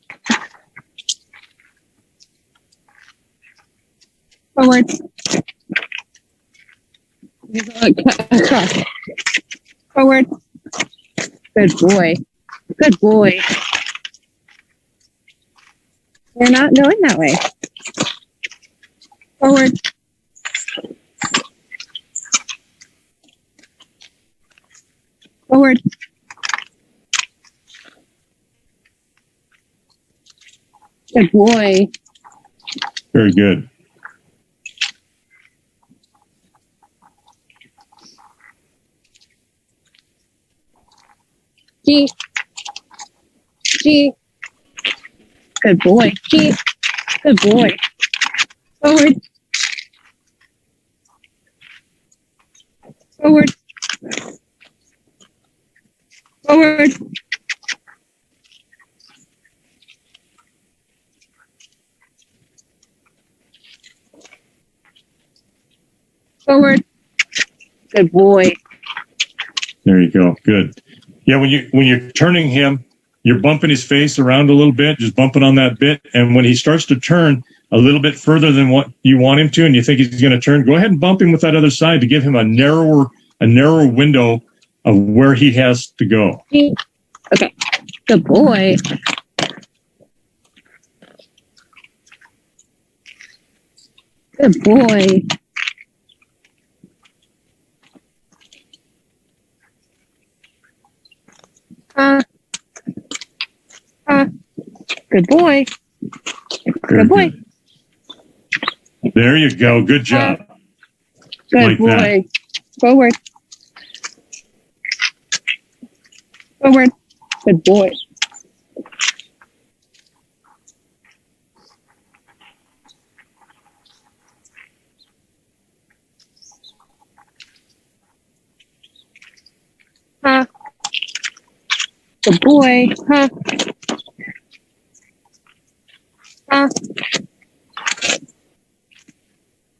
Forward. Across. Forward. Good boy. Good boy. We're not going that way. Forward. Forward. Good boy. Very good. G. G. Good boy. G. Good boy. Forward. Forward. Forward. Forward. Good boy. There you go. Good. Yeah, when you're turning him, you're bumping his face around a little bit, just bumping on that bit. And when he starts to turn a little bit further than what you want him to, and you think he's going to turn, go ahead and bump him with that other side to give him a narrower window of where he has to go. Okay. Good boy. Good boy. Good boy. Good boy. There you go. Good job. Good Like boy. that. Forward. Forward. Good boy. Good boy.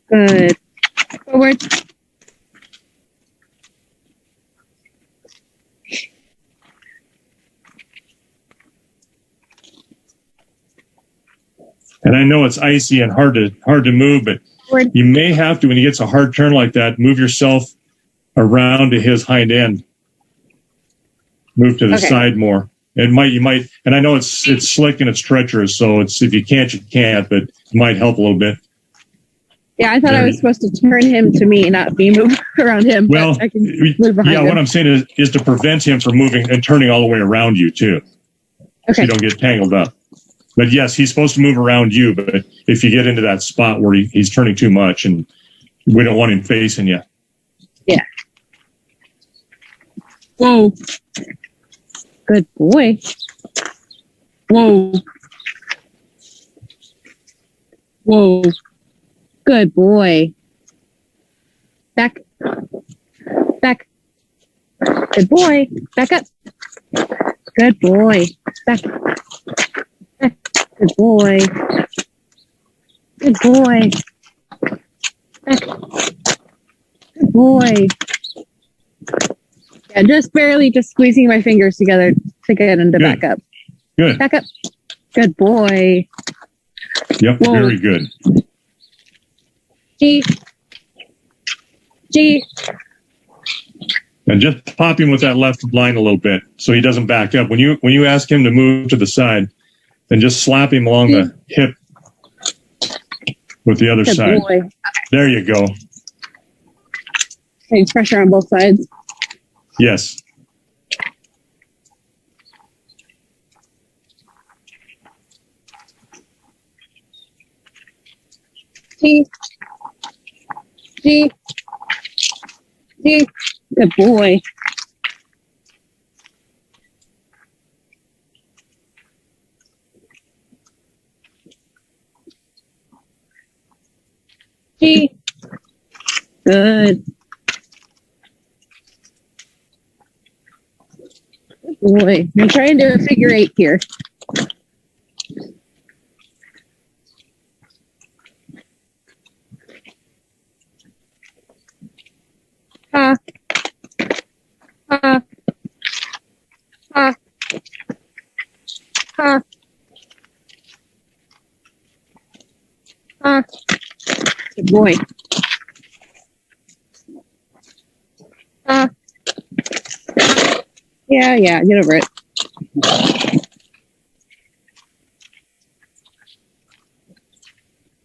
Good. Forward. And I know it's icy and hard to move, but Forward. you may have to, when he gets a hard turn like that, move yourself around to his hind end. Move to the side more. You might, and I know it's slick and it's treacherous, so if you can't, you can't, but it might help a little bit. Yeah, I thought I was supposed to turn him to me, not me move around him. Well, but I can move behind him. what I'm saying is to prevent him from moving and turning all the way around you too. Okay. So you don't get tangled up. But yes, he's supposed to move around you, but if you get into that spot where he's turning too much, and we don't want him facing you. Yeah. Whoa. Good boy. Whoa. Whoa. Good boy. Back. Back. Good boy. Back up. Good boy. Back. Back. Good boy. Good boy. Back. Good boy. Yeah, just barely squeezing my fingers together to get him to back up. Good. Back up. Good boy. Yep, Whoa. very good. G. And just pop him with that left line a little bit so he doesn't back up. When you ask him to move to the side, then just slap him along the hip with the other Good side. boy. There you go. Putting pressure on both sides. Yes. G. Good boy. G. Good. Good boy. I'm trying to do a figure 8 here. Ha. Ha. Ha. Ha. Ha. Good boy. Ha. Yeah, get over it.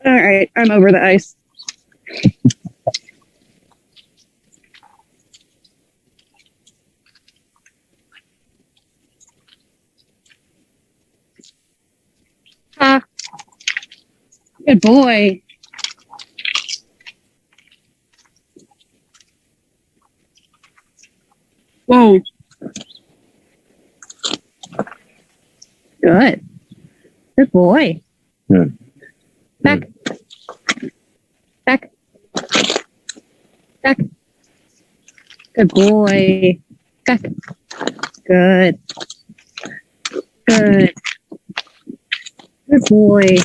All right, I'm over the ice. Ha. Good boy. Whoa. Good. Good boy. Good. Back. Back. Back. Good boy. Back. Good. Good. Good boy.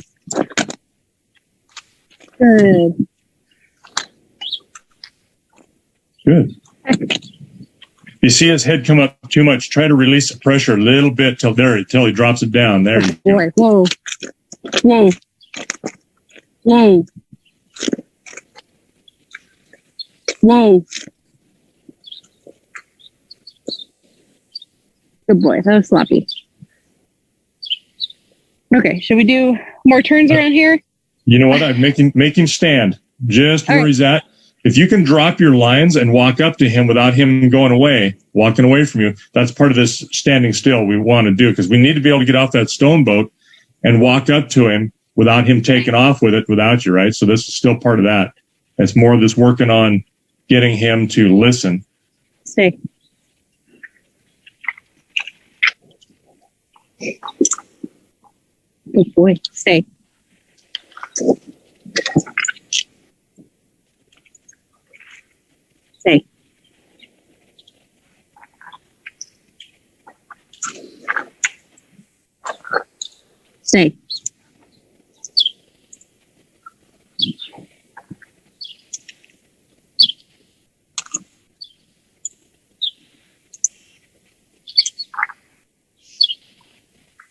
Good. Good. You see his head come up too much, try to release the pressure a little bit till he drops it down. There you go. Boy. Whoa. Whoa. Whoa. Whoa. Good boy. That was sloppy. Okay, should we do more turns around here? You know what? I'm making stand just where he's at. If you can drop your lines and walk up to him without him walking away from you, that's part of this standing still we want to do, because we need to be able to get off that stone boat and walk up to him without him taking off with it without you, right? So this is still part of that. It's more of this working on getting him to listen. Stay. Good boy. Stay. Stay. Stay.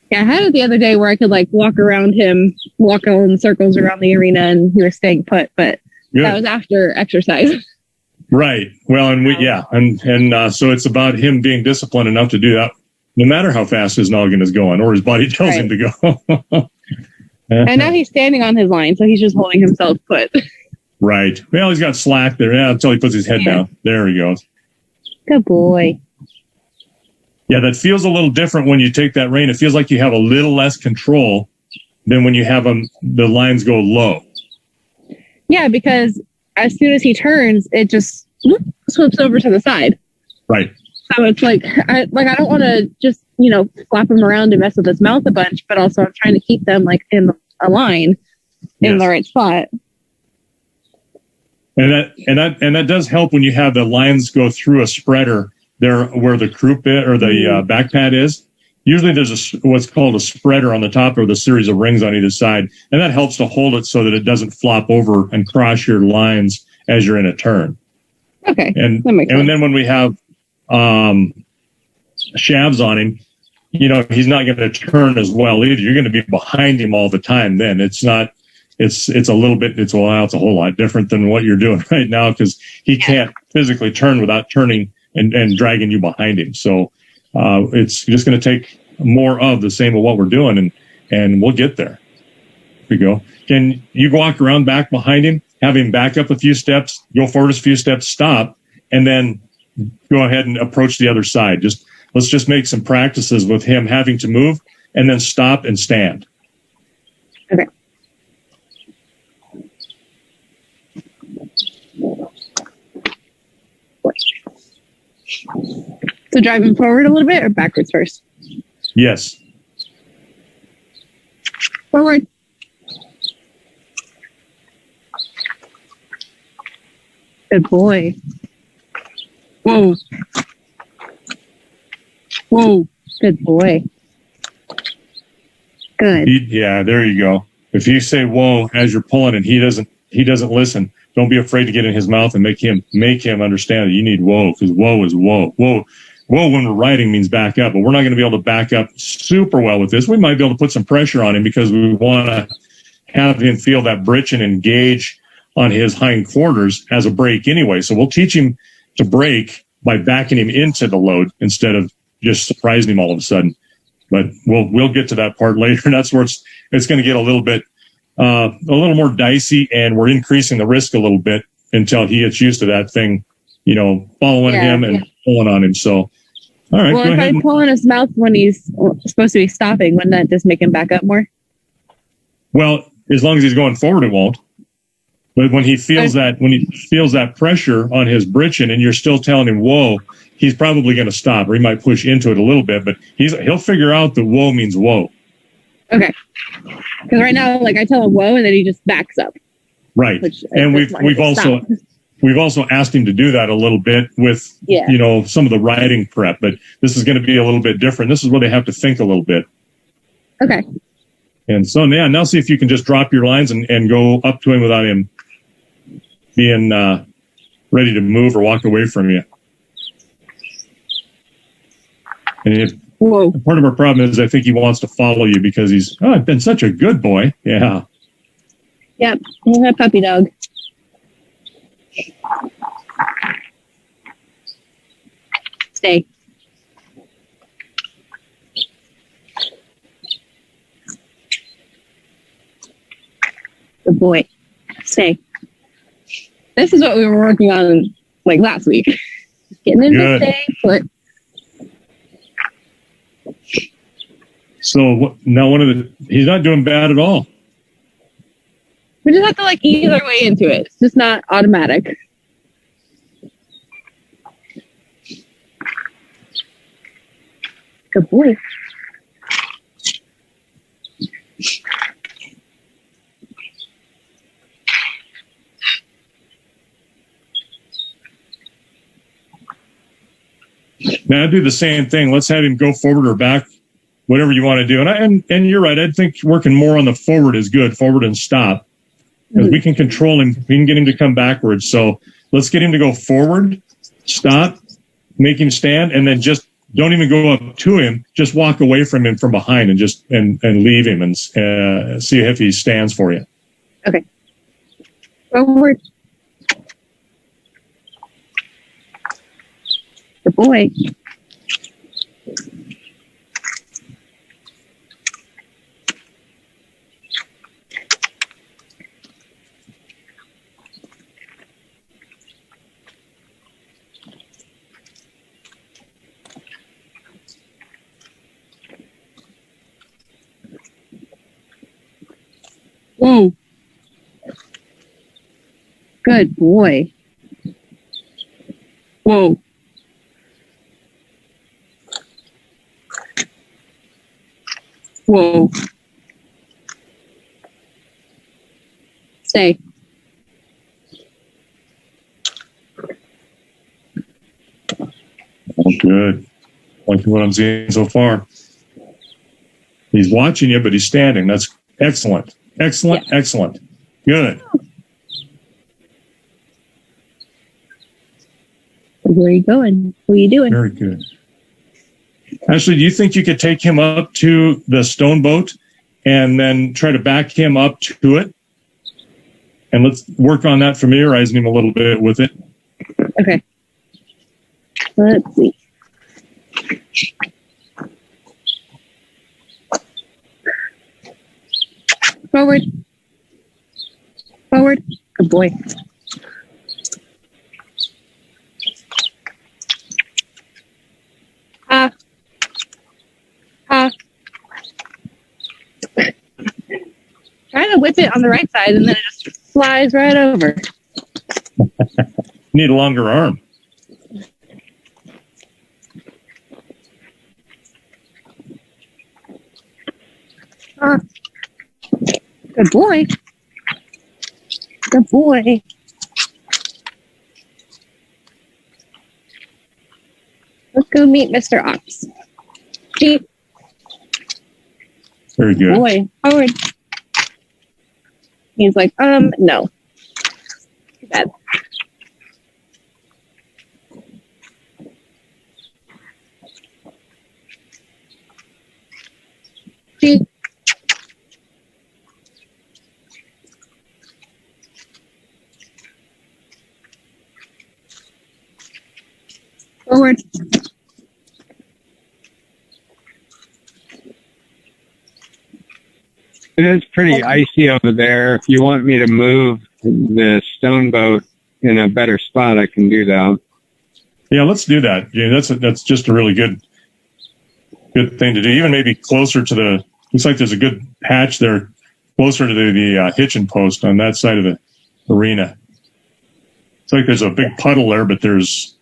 Yeah, I had it the other day where I could like walk around him, walk all in circles around the arena, and he was staying put. But Good. That was after exercise. Right. Well, and so it's about him being disciplined enough to do that, no matter how fast his noggin is going or his body tells him to go. And now he's standing on his line, so he's just holding himself put. Right. Well, he's got slack there until he puts his head down. There he goes. Good boy. Yeah, that feels a little different when you take that rein. It feels like you have a little less control than when you have the lines go low. Yeah, because as soon as he turns, it just slips over to the side. Right. So it's like I don't want to just flap him around and mess with his mouth a bunch, but also I'm trying to keep them like in a line in the right spot. And that does help when you have the lines go through a spreader there where the croup bit or the back pad is. Usually there's what's called a spreader on the top of the series of rings on either side, and that helps to hold it so that it doesn't flop over and cross your lines as you're in a turn. Okay, and that makes sense. Then when we have shavs on him, he's not going to turn as well either. You're going to be behind him all the time. Then it's not. It's a little bit. It's a whole lot different than what you're doing right now, because he can't physically turn without turning and dragging you behind him. So it's just going to take more of the same of what we're doing, and we'll get there. Here we go. Can you walk around back behind him, have him back up a few steps, go forward a few steps, stop, and then go ahead and approach the other side. Let's just make some practices with him having to move and then stop and stand. Okay. So driving forward a little bit or backwards first? Yes. Forward. Good boy. Whoa. Whoa. Good boy. Good. Yeah, there you go. If you say whoa as you're pulling and he doesn't listen, don't be afraid to get in his mouth and make him understand that you need whoa, because whoa is whoa. Whoa when we're riding means back up, but we're not going to be able to back up super well with this. We might be able to put some pressure on him because we want to have him feel that britch and engage on his hind quarters as a brake anyway. So we'll teach him to brake by backing him into the load instead of just surprising him all of a sudden. But we'll get to that part later. And that's where it's going to get a little more dicey, and we're increasing the risk a little bit until he gets used to that thing, following him and pulling on him. So, all right. Well, if I pull in his mouth when he's supposed to be stopping, wouldn't that just make him back up more? Well, as long as he's going forward, it won't. But when he feels that pressure on his britchin and you're still telling him whoa, he's probably going to stop, or he might push into it a little bit, but he'll figure out that whoa means whoa. Okay. Because right now, I tell him whoa, and then he just backs up. Right. And we've also, we've also asked him to do that a little bit with, some of the riding prep, but this is going to be a little bit different. This is where they have to think a little bit. Okay. And so, now see if you can just drop your lines and go up to him without him being ready to move or walk away from you. And part of our problem is I think he wants to follow you because I've been such a good boy. Yeah. Yep. He's a puppy dog. Stay. Good boy. Stay. This is what we were working on like last week. Getting him to stay put. So now he's not doing bad at all. We just have to ease our way into it. It's just not automatic. Good boy. Now do the same thing. Let's have him go forward or back, whatever you want to do. And you're right. I think working more on the forward is good, forward and stop. Because we can control him. We can get him to come backwards. So let's get him to go forward, stop, make him stand, and then just don't even go up to him. Just walk away from him from behind and just and leave him and see if he stands for you. Okay. Forward. Good boy. Whoa. Good boy. Whoa. Whoa. Stay. Oh, good. Like what I'm seeing so far. He's watching you, but he's standing. That's excellent. Excellent. Yeah. Excellent. Good. Where are you going? What are you doing? Very good. Ashley, do you think you could take him up to the stone boat and then try to back him up to it? And let's work on that, familiarizing him a little bit with it. Okay. Let's see. Forward. Forward. Good boy. Try to whip it on the right side and then it just flies right over. Need a longer arm. Good boy. Good boy. Let's go meet Mr. Ox. Jeep. Very good. Boy, forward. He's like, no. Too bad. Jeep. Forward. It is pretty icy over there. If you want me to move the stone boat in a better spot, I can do that. Yeah, let's do that. Yeah, that's just a really good thing to do. Even maybe closer to the. Looks like there's a good patch there, closer to the hitching post on that side of the arena. It's like there's a big puddle there, but there's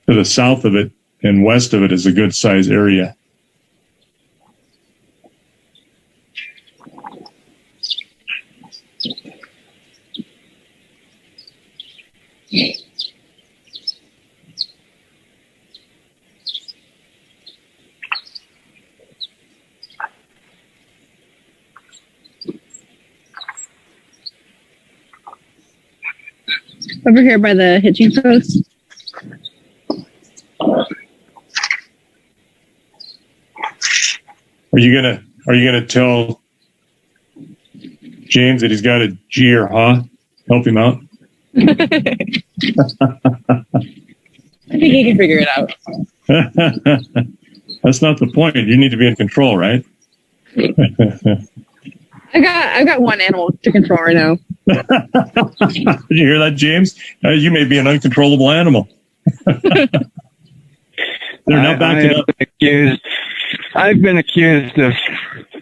to the south of it and west of it is a good size area. Over here by the hitching post. Are you gonna tell James that he's got a G or ha? Help him out. I think he can figure it out. That's not the point. You need to be in control, right? I've got one animal to control right now. Did you hear that, James? You may be an uncontrollable animal. They're now backing up. I've been accused of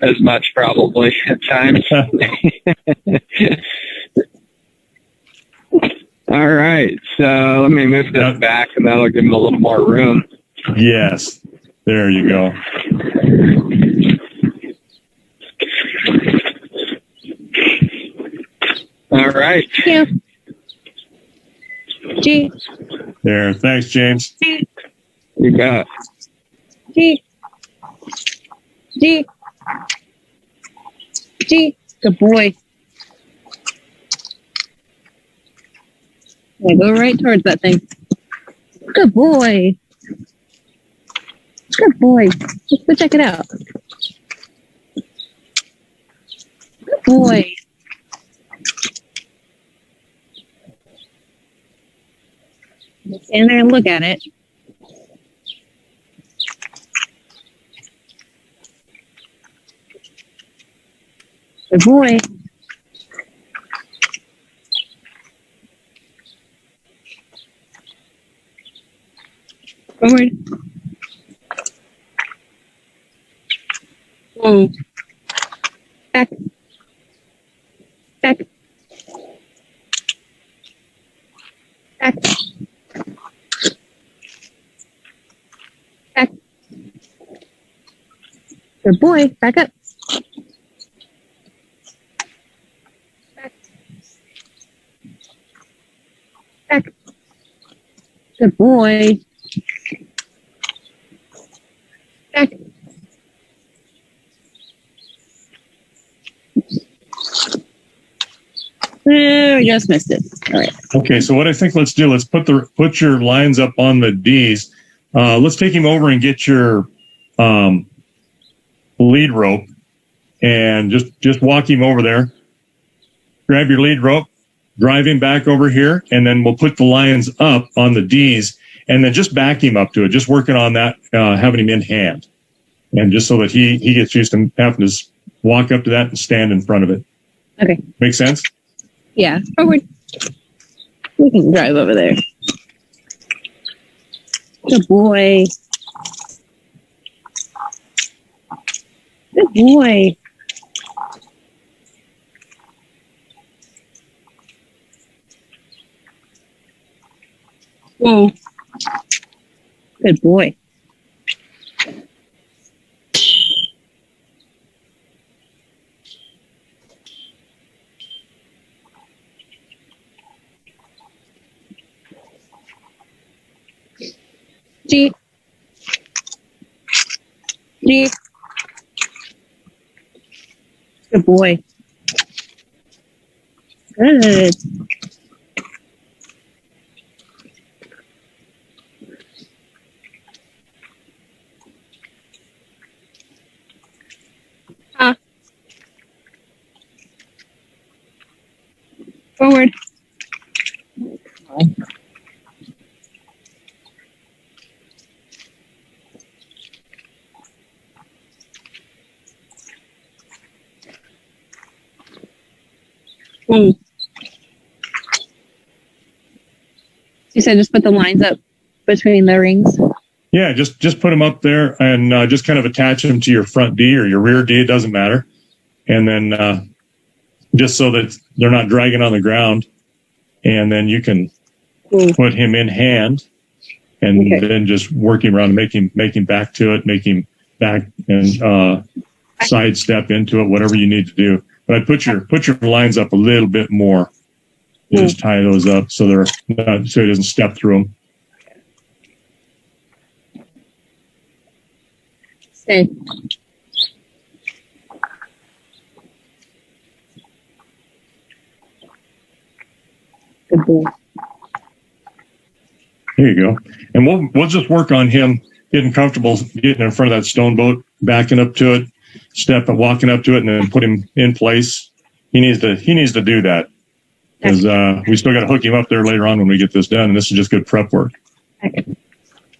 as much, probably at times. All right, so let me move this back, and that'll give him a little more room. Yes, there you go. All right. Yeah. G. There. Thanks, James. G. You got G. G. G. Good boy. Yeah, go right towards that thing. Good boy. Good boy. Let's go check it out. Good boy. Stand there and look at it. Good boy. Forward. Whoa. Back. Back. Back. Back. Good boy. Back up. Back. Back. Good boy. Back. We just missed it. All right. Okay, so what I think let's do, let's put your lines up on the D's. Let's take him over and get your lead rope, and just walk him over there. Grab your lead rope, drive him back over here, and then we'll put the lines up on the D's, and then just back him up to it. Just working on that, having him in hand, and just so that he gets used to having to walk up to that and stand in front of it. Okay. Make sense? Yeah. Forward. We can drive over there. Good boy. Good boy. Whoa. Good boy. G. G. Good boy. Good. Forward. You said just put the lines up between the rings? Yeah, just put them up there and just kind of attach them to your front D or your rear D. It doesn't matter. And then just so that they're not dragging on the ground. And then you can put him in hand and then just work him around and make him back to it, make him back and sidestep into it, whatever you need to do. But I'd put your lines up a little bit more. You just tie those up so they're not, so he doesn't step through them. Okay. Good boy. Here you go. And we'll just work on him getting comfortable, getting in front of that stone boat, backing up to it, walking up to it, and then put him in place. He needs to do that because we still got to hook him up there later on when we get this done. And this is just good prep work. Back.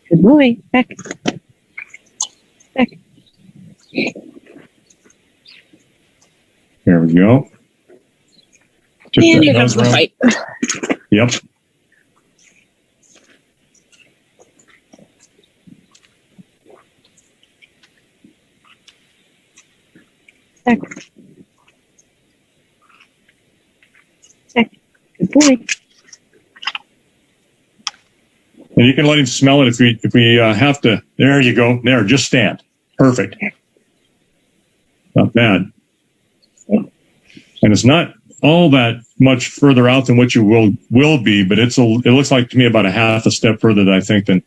Good boy. Back. Back. There we go. And get up to the fight. Yep. Back. Back. Good boy. And you can let him smell it if we have to. There you go. There, just stand. Perfect. Not bad. And it's not all that much further out than what you will be, but it looks like to me about a half a step further than I think than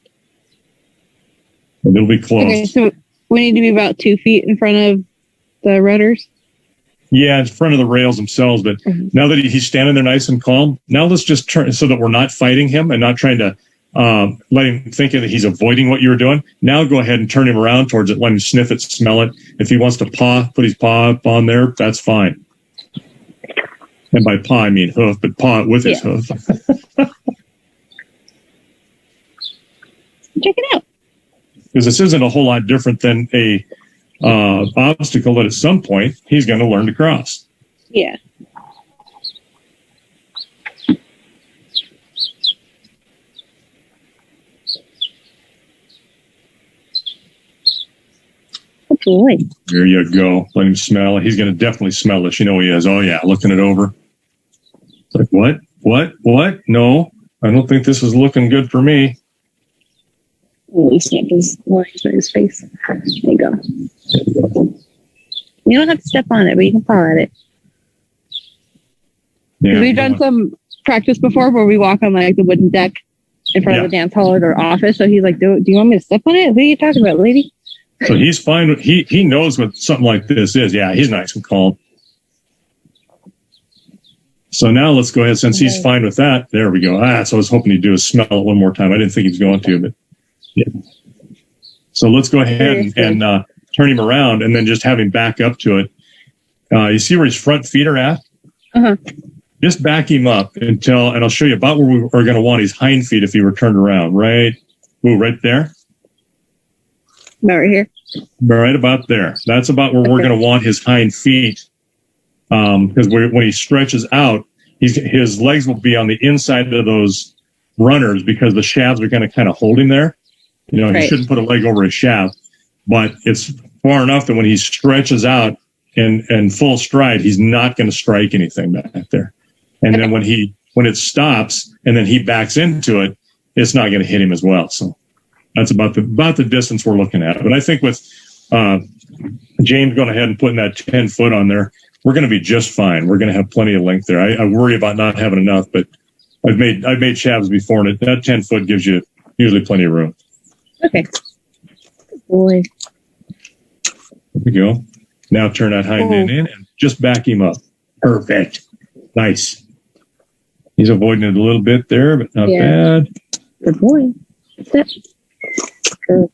it'll be close. Okay, so we need to be about 2 feet in front of the rudders. Yeah, in front of the rails themselves. But now that he's standing there nice and calm, now let's just turn so that we're not fighting him and not trying to let him think that he's avoiding what you were doing. Now go ahead and turn him around towards it. Let him sniff it, smell it. If he wants to put his paw up on there, that's fine. And by paw, I mean hoof, but paw it with his hoof. Check it out. Because this isn't a whole lot different than a obstacle that at some point he's going to learn to cross. Yeah. Good boy. There you go. Let him smell it. He's going to definitely smell this. You know he is. Oh, yeah. Looking it over. It's like, what? No, I don't think this is looking good for me. Oh, he snapped his lines with his face. There you go. You don't have to step on it, but you can paw at it. Yeah, we've done some practice before where we walk on like the wooden deck in front of the dance hall or their office. So he's like, do you want me to step on it? Who are you talking about, lady? So he's fine. He knows what something like this is. Yeah, he's nice and calm. So now let's go ahead, since he's fine with that. There we go. So I was hoping he'd do is smell it one more time. I didn't think he was going to, but yeah. So let's go ahead and turn him around and then just have him back up to it. You see where his front feet are at? Uh-huh. Just back him up and I'll show you about where we are going to want his hind feet if he were turned around. Right there. About right here. Right about there. That's about where we're going to want his hind feet. Because when he stretches out, his legs will be on the inside of those runners because the shafts are going to kind of hold him there. You know, He shouldn't put a leg over his shaft, but it's far enough that when he stretches out in full stride, he's not going to strike anything back there. And then when it stops and then he backs into it, it's not going to hit him as well. So that's about the distance we're looking at. But I think with James going ahead and putting that 10 foot on there, we're going to be just fine. We're going to have plenty of length there. I worry about not having enough, but I've made shavs before, and that 10 foot gives you usually plenty of room. Okay. Good boy. There we go. Now turn that hind end in and just back him up. Perfect. Nice. He's avoiding it a little bit there, but not bad. Good boy. Step. Good.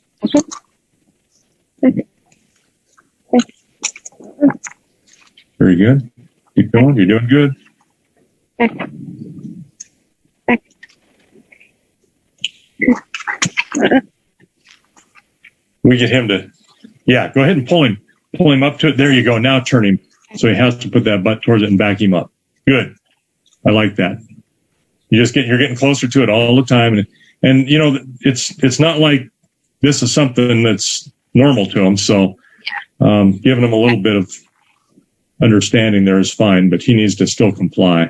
Okay. Very good. Keep going. You're doing good. Back. We get him to, go ahead and pull him up to it. There you go. Now turn him. So he has to put that butt towards it and back him up. Good. I like that. You're getting closer to it all the time. And you know, it's not like this is something that's normal to him. So, giving him a little bit of understanding there is fine, but he needs to still comply.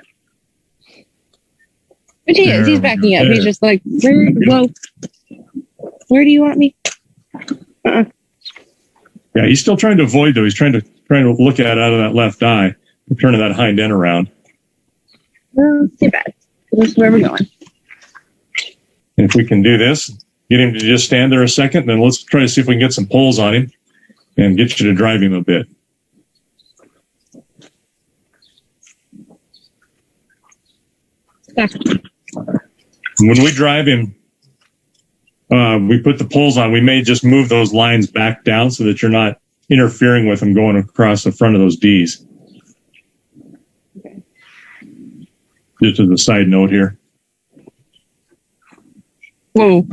But he is. He's backing up. He's just like, where do you want me? Yeah, he's still trying to avoid though. He's trying to look at it out of that left eye, turning that hind end around. Well, too bad. This is where we're going. And if we can do this, get him to just stand there a second, then let's try to see if we can get some poles on him and get you to drive him a bit. Back. When we drive him, we put the poles on. We may just move those lines back down so that you're not interfering with him going across the front of those Ds. Okay. Just as a side note here. Whoa.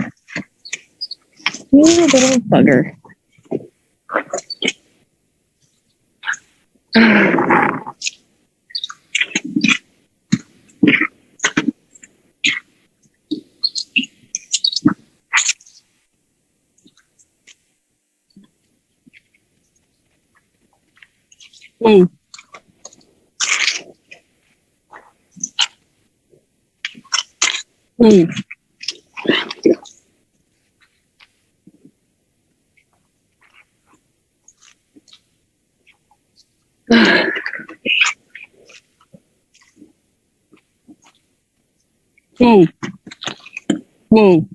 You little bugger. Whoa. Whoa. Whoa. Whoa.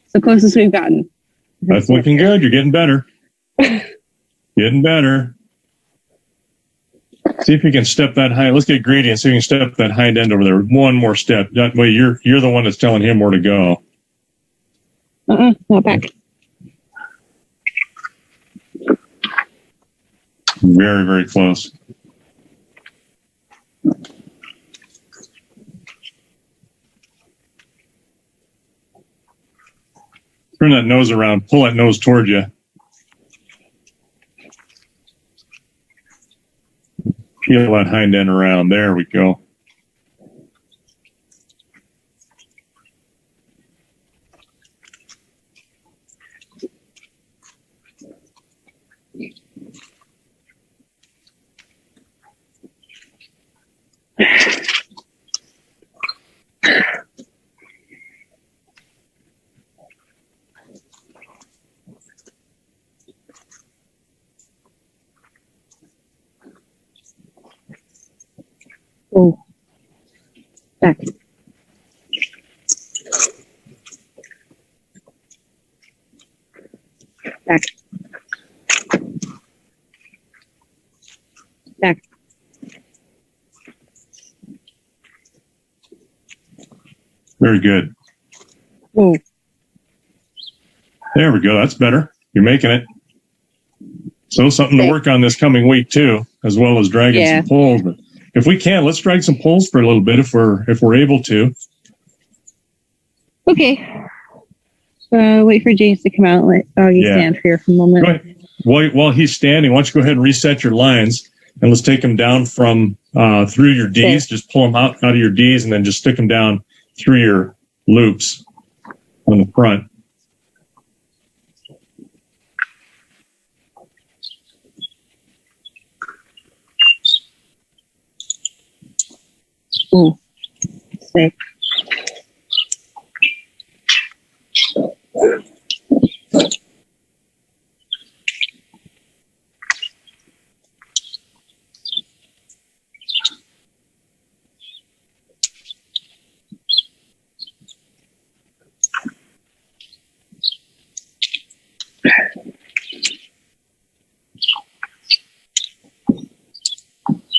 It's the closest we've gotten. That's looking good. You're getting better. Getting better. See if you can step that high. Let's get greedy and see if you can step that hind end over there. One more step. That way you're the one that's telling him where to go. Not back. Very, very close. Turn that nose around. Pull that nose toward you. Peel that hind end around. There we go. Oh. Back. Back. Back. Very good. Oh. There we go. That's better. You're making it. So something to work on this coming week too, as well as dragging some poles. But if we can, let's drag some poles for a little bit if we're able to. Okay. Wait for James to come out and let Oggy stand here for a moment. Go ahead. While he's standing, why don't you go ahead and reset your lines, and let's take them down from through your Ds. Okay. Just pull them out of your Ds, and then just stick them down through your loops on the front. Ooh. Sick.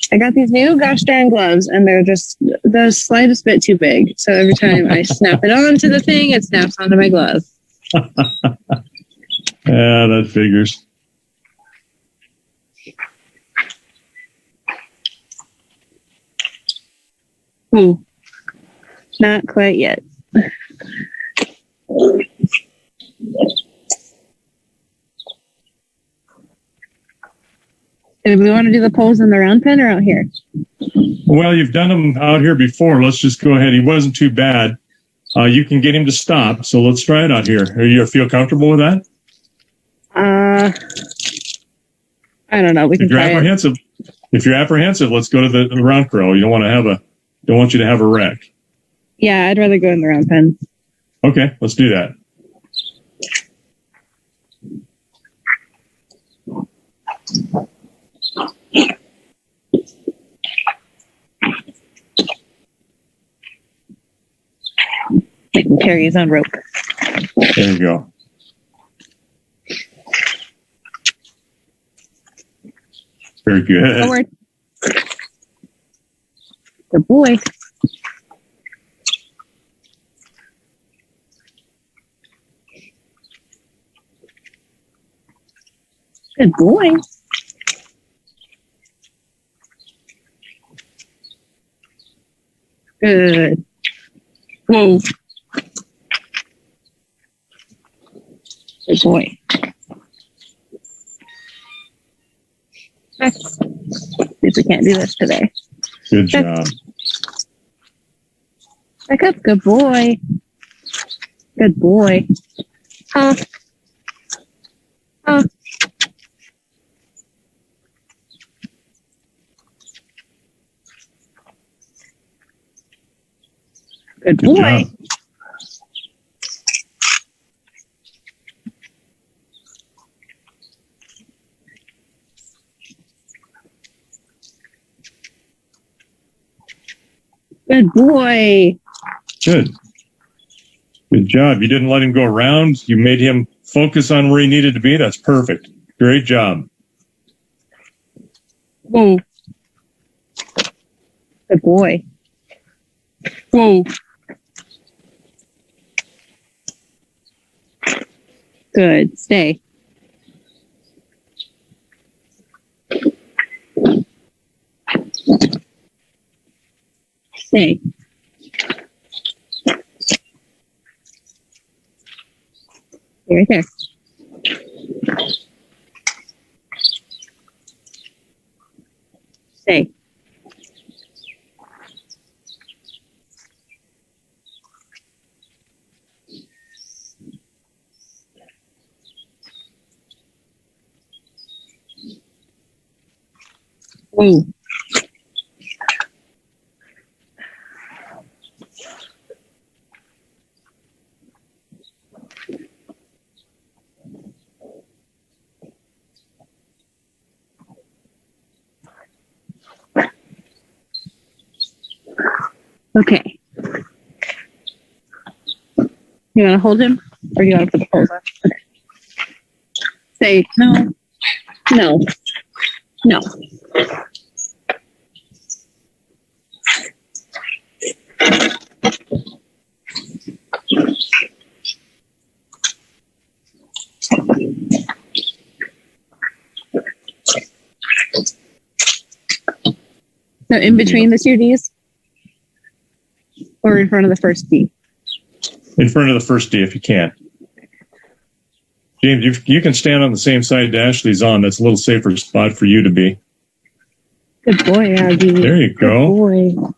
I got these new gosh darn gloves, and they're just the slightest bit too big. So every time I snap it onto the thing, it snaps onto my glove. Yeah, that figures. Ooh. Not quite yet. Do we want to do the poles in the round pen or out here? Well, you've done them out here before. Let's just go ahead. He wasn't too bad. You can get him to stop, so let's try it out here. You feel comfortable with that? I don't know. We can try it. If you're apprehensive, let's go to the round curl. You don't want you to have a wreck. Yeah, I'd rather go in the round pen. Okay, let's do that. He can carry his own rope. There you go. Very good. Forward. Good boy. Good boy. Good. Whoa. Good boy. Back. See if we can't do this today. Good job. Back up. Good boy. Good boy. Huh. Huh. Good boy. Job. Good boy. Good. Good job. You didn't let him go around. You made him focus on where he needed to be. That's perfect. Great job. Whoa. Good boy. Whoa. Good. Stay. Stay. Stay right there. Stay. Whoa. Okay. You want to hold him, or do you want to put the poles on? Okay. Say no, no, no. So in between the two Ds? Or in front of the first D? In front of the first D if you can. James, you can stand on the same side Ashley's on. That's a little safer spot for you to be. Good boy, Oggy. There you go. Good boy.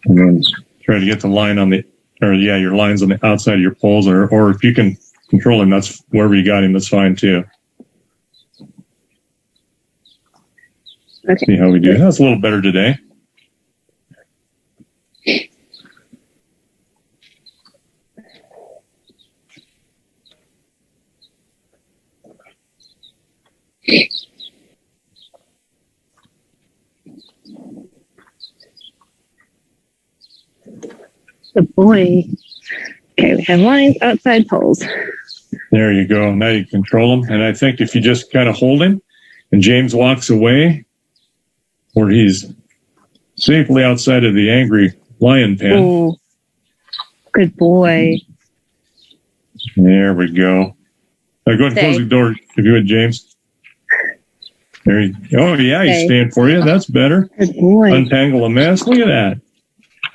And then try to get the line on the, or yeah, your line's on the outside of your poles, or if you can control him, that's wherever you got him, that's fine too. Okay. See how we do. That's a little better today. Good boy. Okay, we have lines, outside poles. There you go. Now you control him. And I think if you just kind of hold him and James walks away, or he's safely outside of the angry lion pen. Ooh. Good boy. There we go. Now go ahead and close the door if you would, James. There you go. Oh, yeah, he's staying for you. That's better. Good boy. Untangle a mess. Look at that.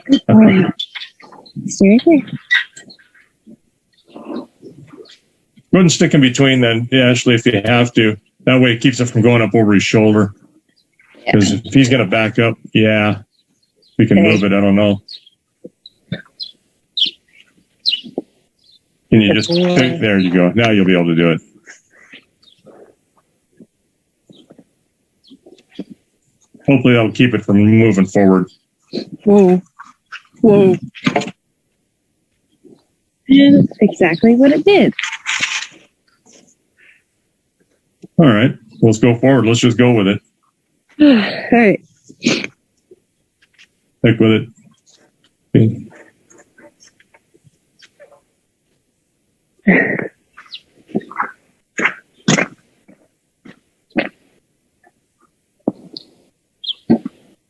Good boy. Stay right there. Go ahead and stick in between then, Ashley, if you have to. That way it keeps it from going up over his shoulder. Because if he's going to back up, yeah, we can move it. I don't know. Can you just think? There you go. Now you'll be able to do it. Hopefully that'll keep it from moving forward. Whoa. Whoa. And that's exactly what it did. All right. Let's go forward. Let's just go with it. All right. Stick with it.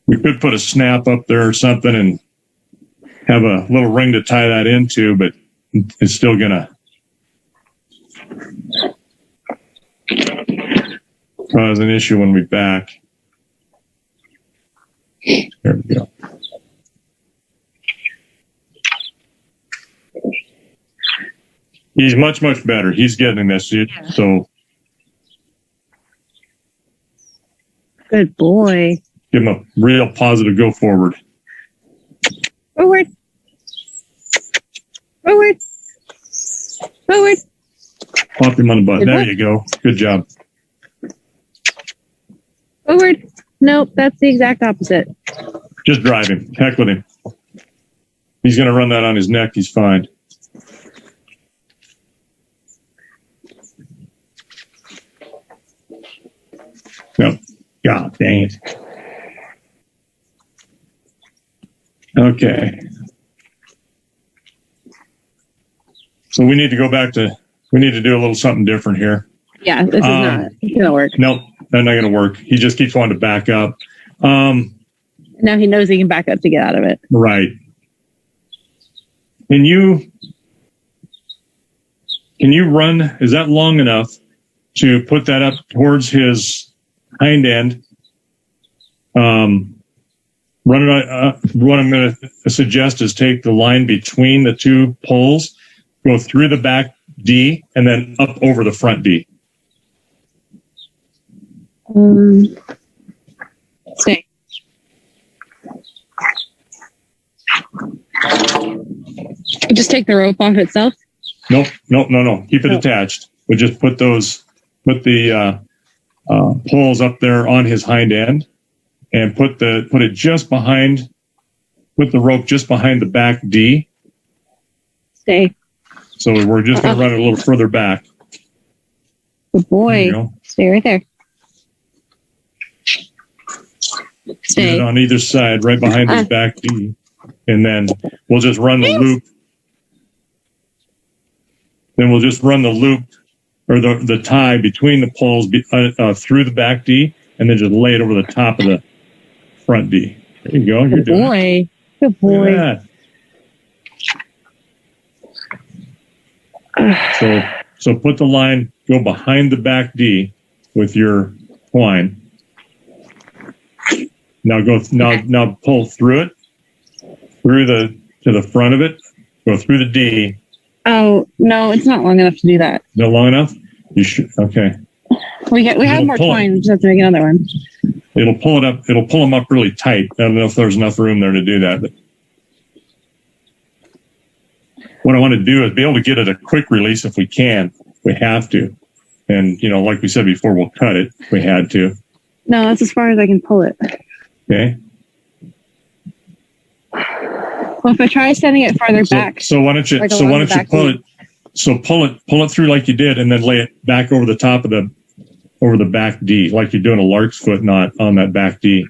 We could put a snap up there or something and have a little ring to tie that into, but it's still gonna cause an issue when we back. There we go. He's much, much better. He's getting this. So Good boy. give him a real positive go forward. Forward. Forward. Forward. Pop him on the butt. Good There work. you go. Good job. Forward. Nope, that's the exact opposite. Just drive him. Heck with him. He's going to run that on his neck. He's fine. Yep. God dang it. Okay. So we need to go back to, we need to do a little something different here. Yeah, this is not gonna work. Nope, that's not going to work. He just keeps wanting to back up. Now he knows he can back up to get out of it. Right. Can you run, is that long enough to put that up towards his hind end? What I'm going to suggest is take the line between the two poles, go through the back D, and then up over the front D. Stay. Just take the rope off itself. Nope. Keep it attached. But just put the poles up there on his hind end, and put the rope just behind the back D. Stay. So we're just going to run it a little further back. Good There boy. you go. Stay right there. Get Stay. it on either side, right behind his back D, and then we'll just run the loop. Then we'll just run the loop or the tie between the poles through the back D, and then just lay it over the top of the front D. There you go. You're Good doing it. boy. Good boy. Look at that. So put the line, go behind the back D with your twine. Now pull through it, to the front of it, go through the D. Oh no, it's not long enough to do that. Is that long enough? You should. Okay. We have It'll more pull it. twine. We just have to make another one. It'll pull it up. It'll pull them up really tight. I don't know if there's enough room there to do that. But what I want to do is be able to get it a quick release if we can. We have to. And, like we said before, we'll cut it if we had to. No, that's as far as I can pull it. Okay. Well, if I try sending it farther back. So why don't you? Like So why along don't the you back pull knee. it? So pull it through like you did, and then lay it back over the top of over the back D, like you're doing a lark's foot knot on that back D.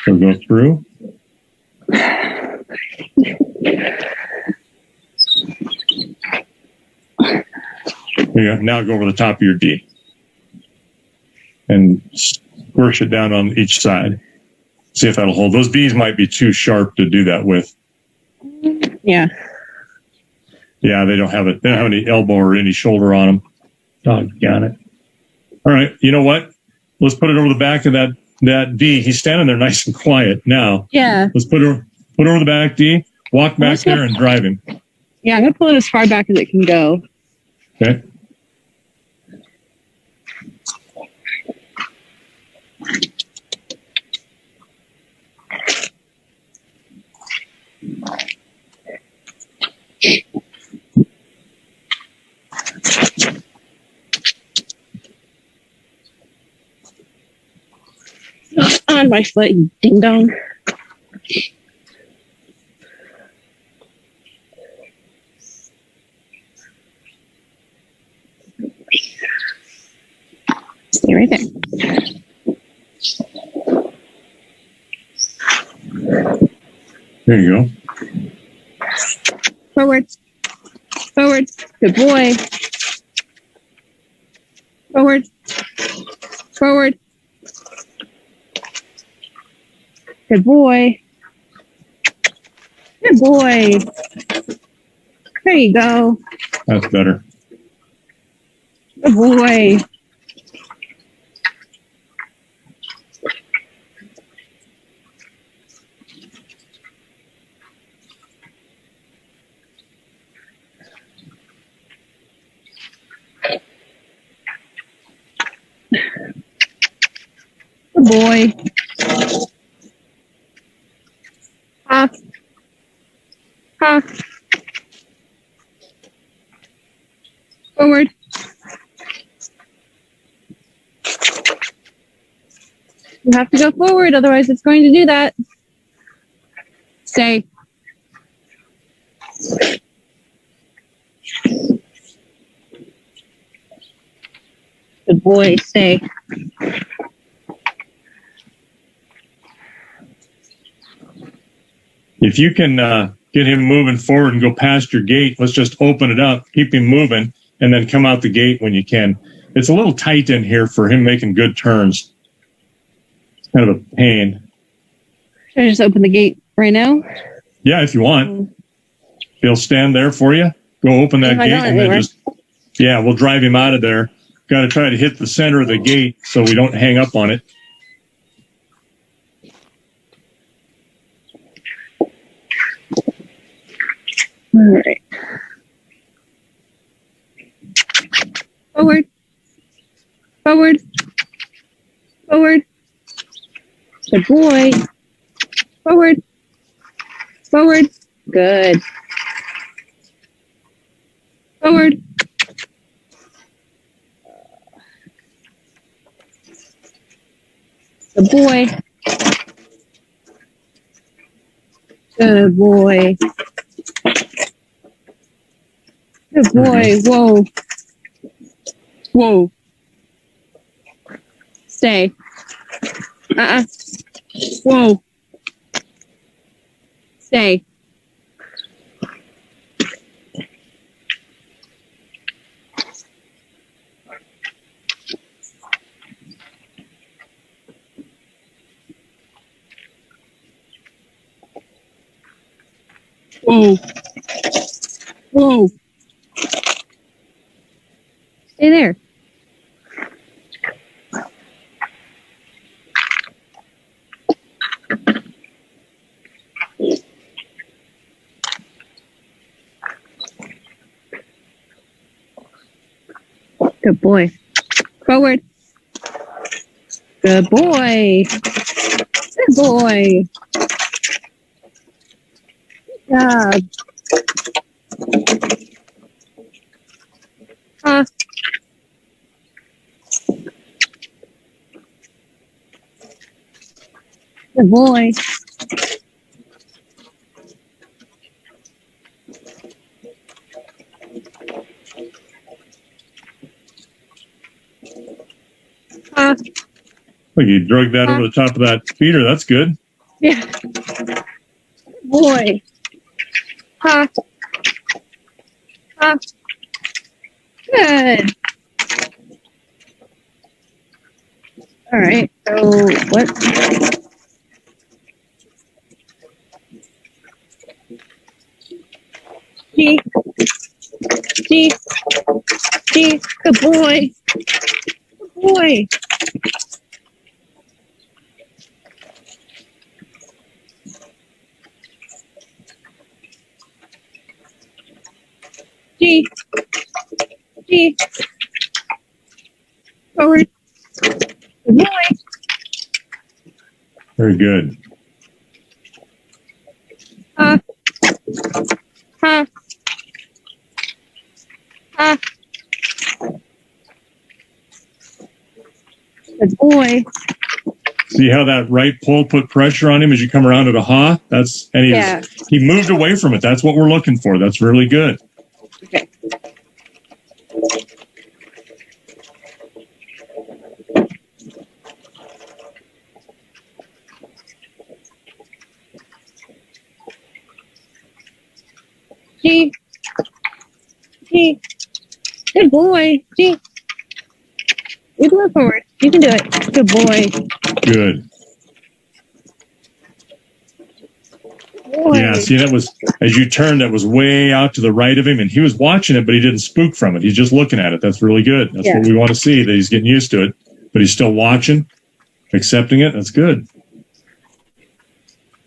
So go through. There you go. Now go over the top of your D. And squish it down on each side. See if that'll hold. Those D's might be too sharp to do that with. Yeah. Yeah, they don't have it. They don't have any elbow or any shoulder on them. Doggone it. All right. You know what? Let's put it over the back of that D. He's standing there nice and quiet now. Yeah. Let's put it over the back D, walk back there and drive him. Yeah, I'm gonna pull it as far back as it can go. Okay. On my foot, you ding dong. Stay right there. There you go. Forward. Forward. Good boy. Forward. Forward. Good boy. Good boy. There you go. That's better. Good boy. Good boy. Ha. Ha. Forward. You have to go forward, otherwise it's going to do that. Stay. Good boy, stay. If you can get him moving forward and go past your gate, let's just open it up, keep him moving, and then come out the gate when you can. It's a little tight in here for him making good turns. It's kind of a pain. Should I just open the gate right now? Yeah, if you want. He'll stand there for you. Go open that gate and then just, yeah, we'll drive him out of there. Got to try to hit the center of the gate so we don't hang up on it. All right. Forward. Forward. Forward. Good boy. Forward. Forward. Good. Forward. Good boy. Good boy. Good boy. Whoa. Whoa. Stay. Whoa. Stay. Whoa. Whoa. Stay there. Good boy. Forward. Good boy. Good boy. Good job. Good boy. Look, you drug that over the top of that feeder. That's good. Yeah. Good boy. Ha. Ha. Good. All right. So what? G. G. G. Good boy. Good boy. G. G. Forward. Good boy. Very good. Ha. Ha. Ha. Good boy. See how that right pole put pressure on him as you come around to the ha? That's and he moved away from it. That's what we're looking for. That's really good. Okay. G. G. Good boy. G. You go forward. You can do it. Good boy. Good. Boy. Yeah, see, that was, as you turned, that was way out to the right of him, and he was watching it, but he didn't spook from it. He's just looking at it. That's really good. That's what we want to see, that he's getting used to it, but he's still watching, accepting it. That's good.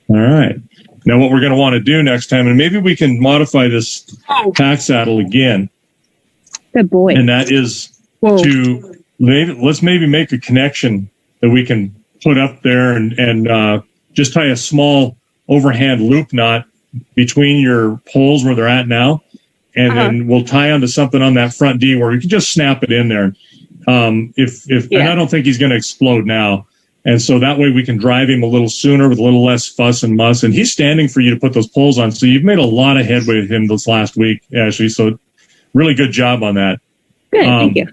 All right. Now, what we're going to want to do next time, and maybe we can modify this pack saddle again. Good boy. And that is to let's maybe make a connection that we can put up there and just tie a small overhand loop knot between your poles where they're at now. And then we'll tie onto something on that front D where you can just snap it in there. And I don't think he's going to explode now. And so that way we can drive him a little sooner with a little less fuss and muss. And he's standing for you to put those poles on. So you've made a lot of headway with him this last week, Ashley. So really good job on that. Good, thank you.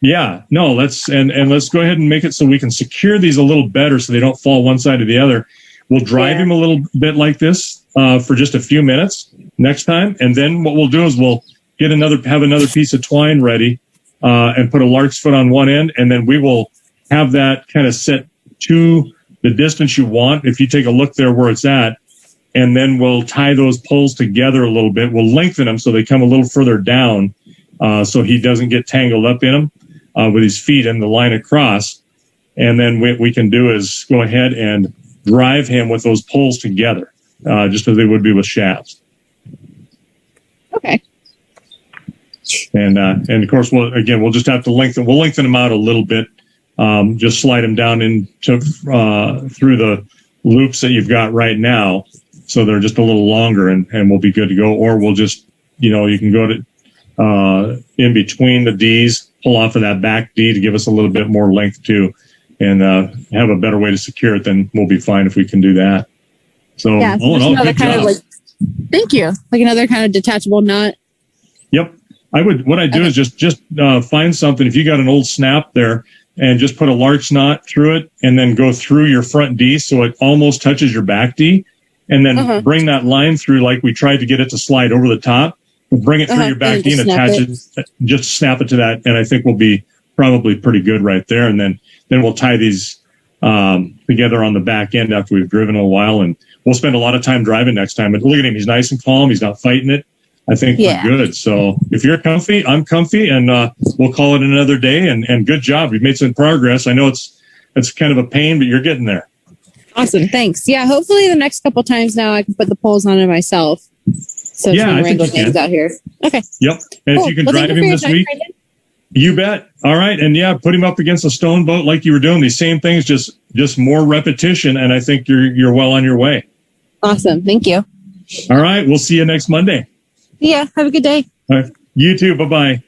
Yeah, no, let's go ahead and make it so we can secure these a little better so they don't fall one side or the other. We'll drive him a little bit like this for just a few minutes next time. And then what we'll do is we'll have another piece of twine ready and put a lark's foot on one end. And then we will have that kind of set to the distance you want. If you take a look there where it's at, and then we'll tie those poles together a little bit. We'll lengthen them so they come a little further down so he doesn't get tangled up in them with his feet in the line across. And then what we can do is go ahead and drive him with those poles together, just as they would be with shafts. Okay. And of course, we'll just have to lengthen them out a little bit. Just slide them down into through the loops that you've got right now, so they're just a little longer, and we'll be good to go. Or we'll just, you can go to in between the D's, pull off of that back D to give us a little bit more length too, and have a better way to secure it. Then we'll be fine if we can do that. So all in all, good job. Thank you. Like another kind of detachable nut. Yep. What I do is just find something. If you got an old snap there, and just put a lark's knot through it, and then go through your front D so it almost touches your back D, and then bring that line through like we tried to get it to slide over the top. Bring it through your back D and attach it. Just snap it to that, and I think we'll be probably pretty good right there. And then we'll tie these together on the back end after we've driven a while, and we'll spend a lot of time driving next time. But look at him; he's nice and calm. He's not fighting it. I think we're good. So if you're comfy, I'm comfy, and we'll call it another day. And good job. You've made some progress. I know it's kind of a pain, but you're getting there. Awesome. Thanks. Yeah. Hopefully the next couple times now I can put the poles on it myself. So I wrangle things out here. Okay. Yep. And if you can drive him this week, you bet. All right. And put him up against a stone boat like you were doing. These same things, just more repetition. And I think you're well on your way. Awesome. Thank you. All right. We'll see you next Monday. Yeah. Have a good day. All right. You too. Bye-bye.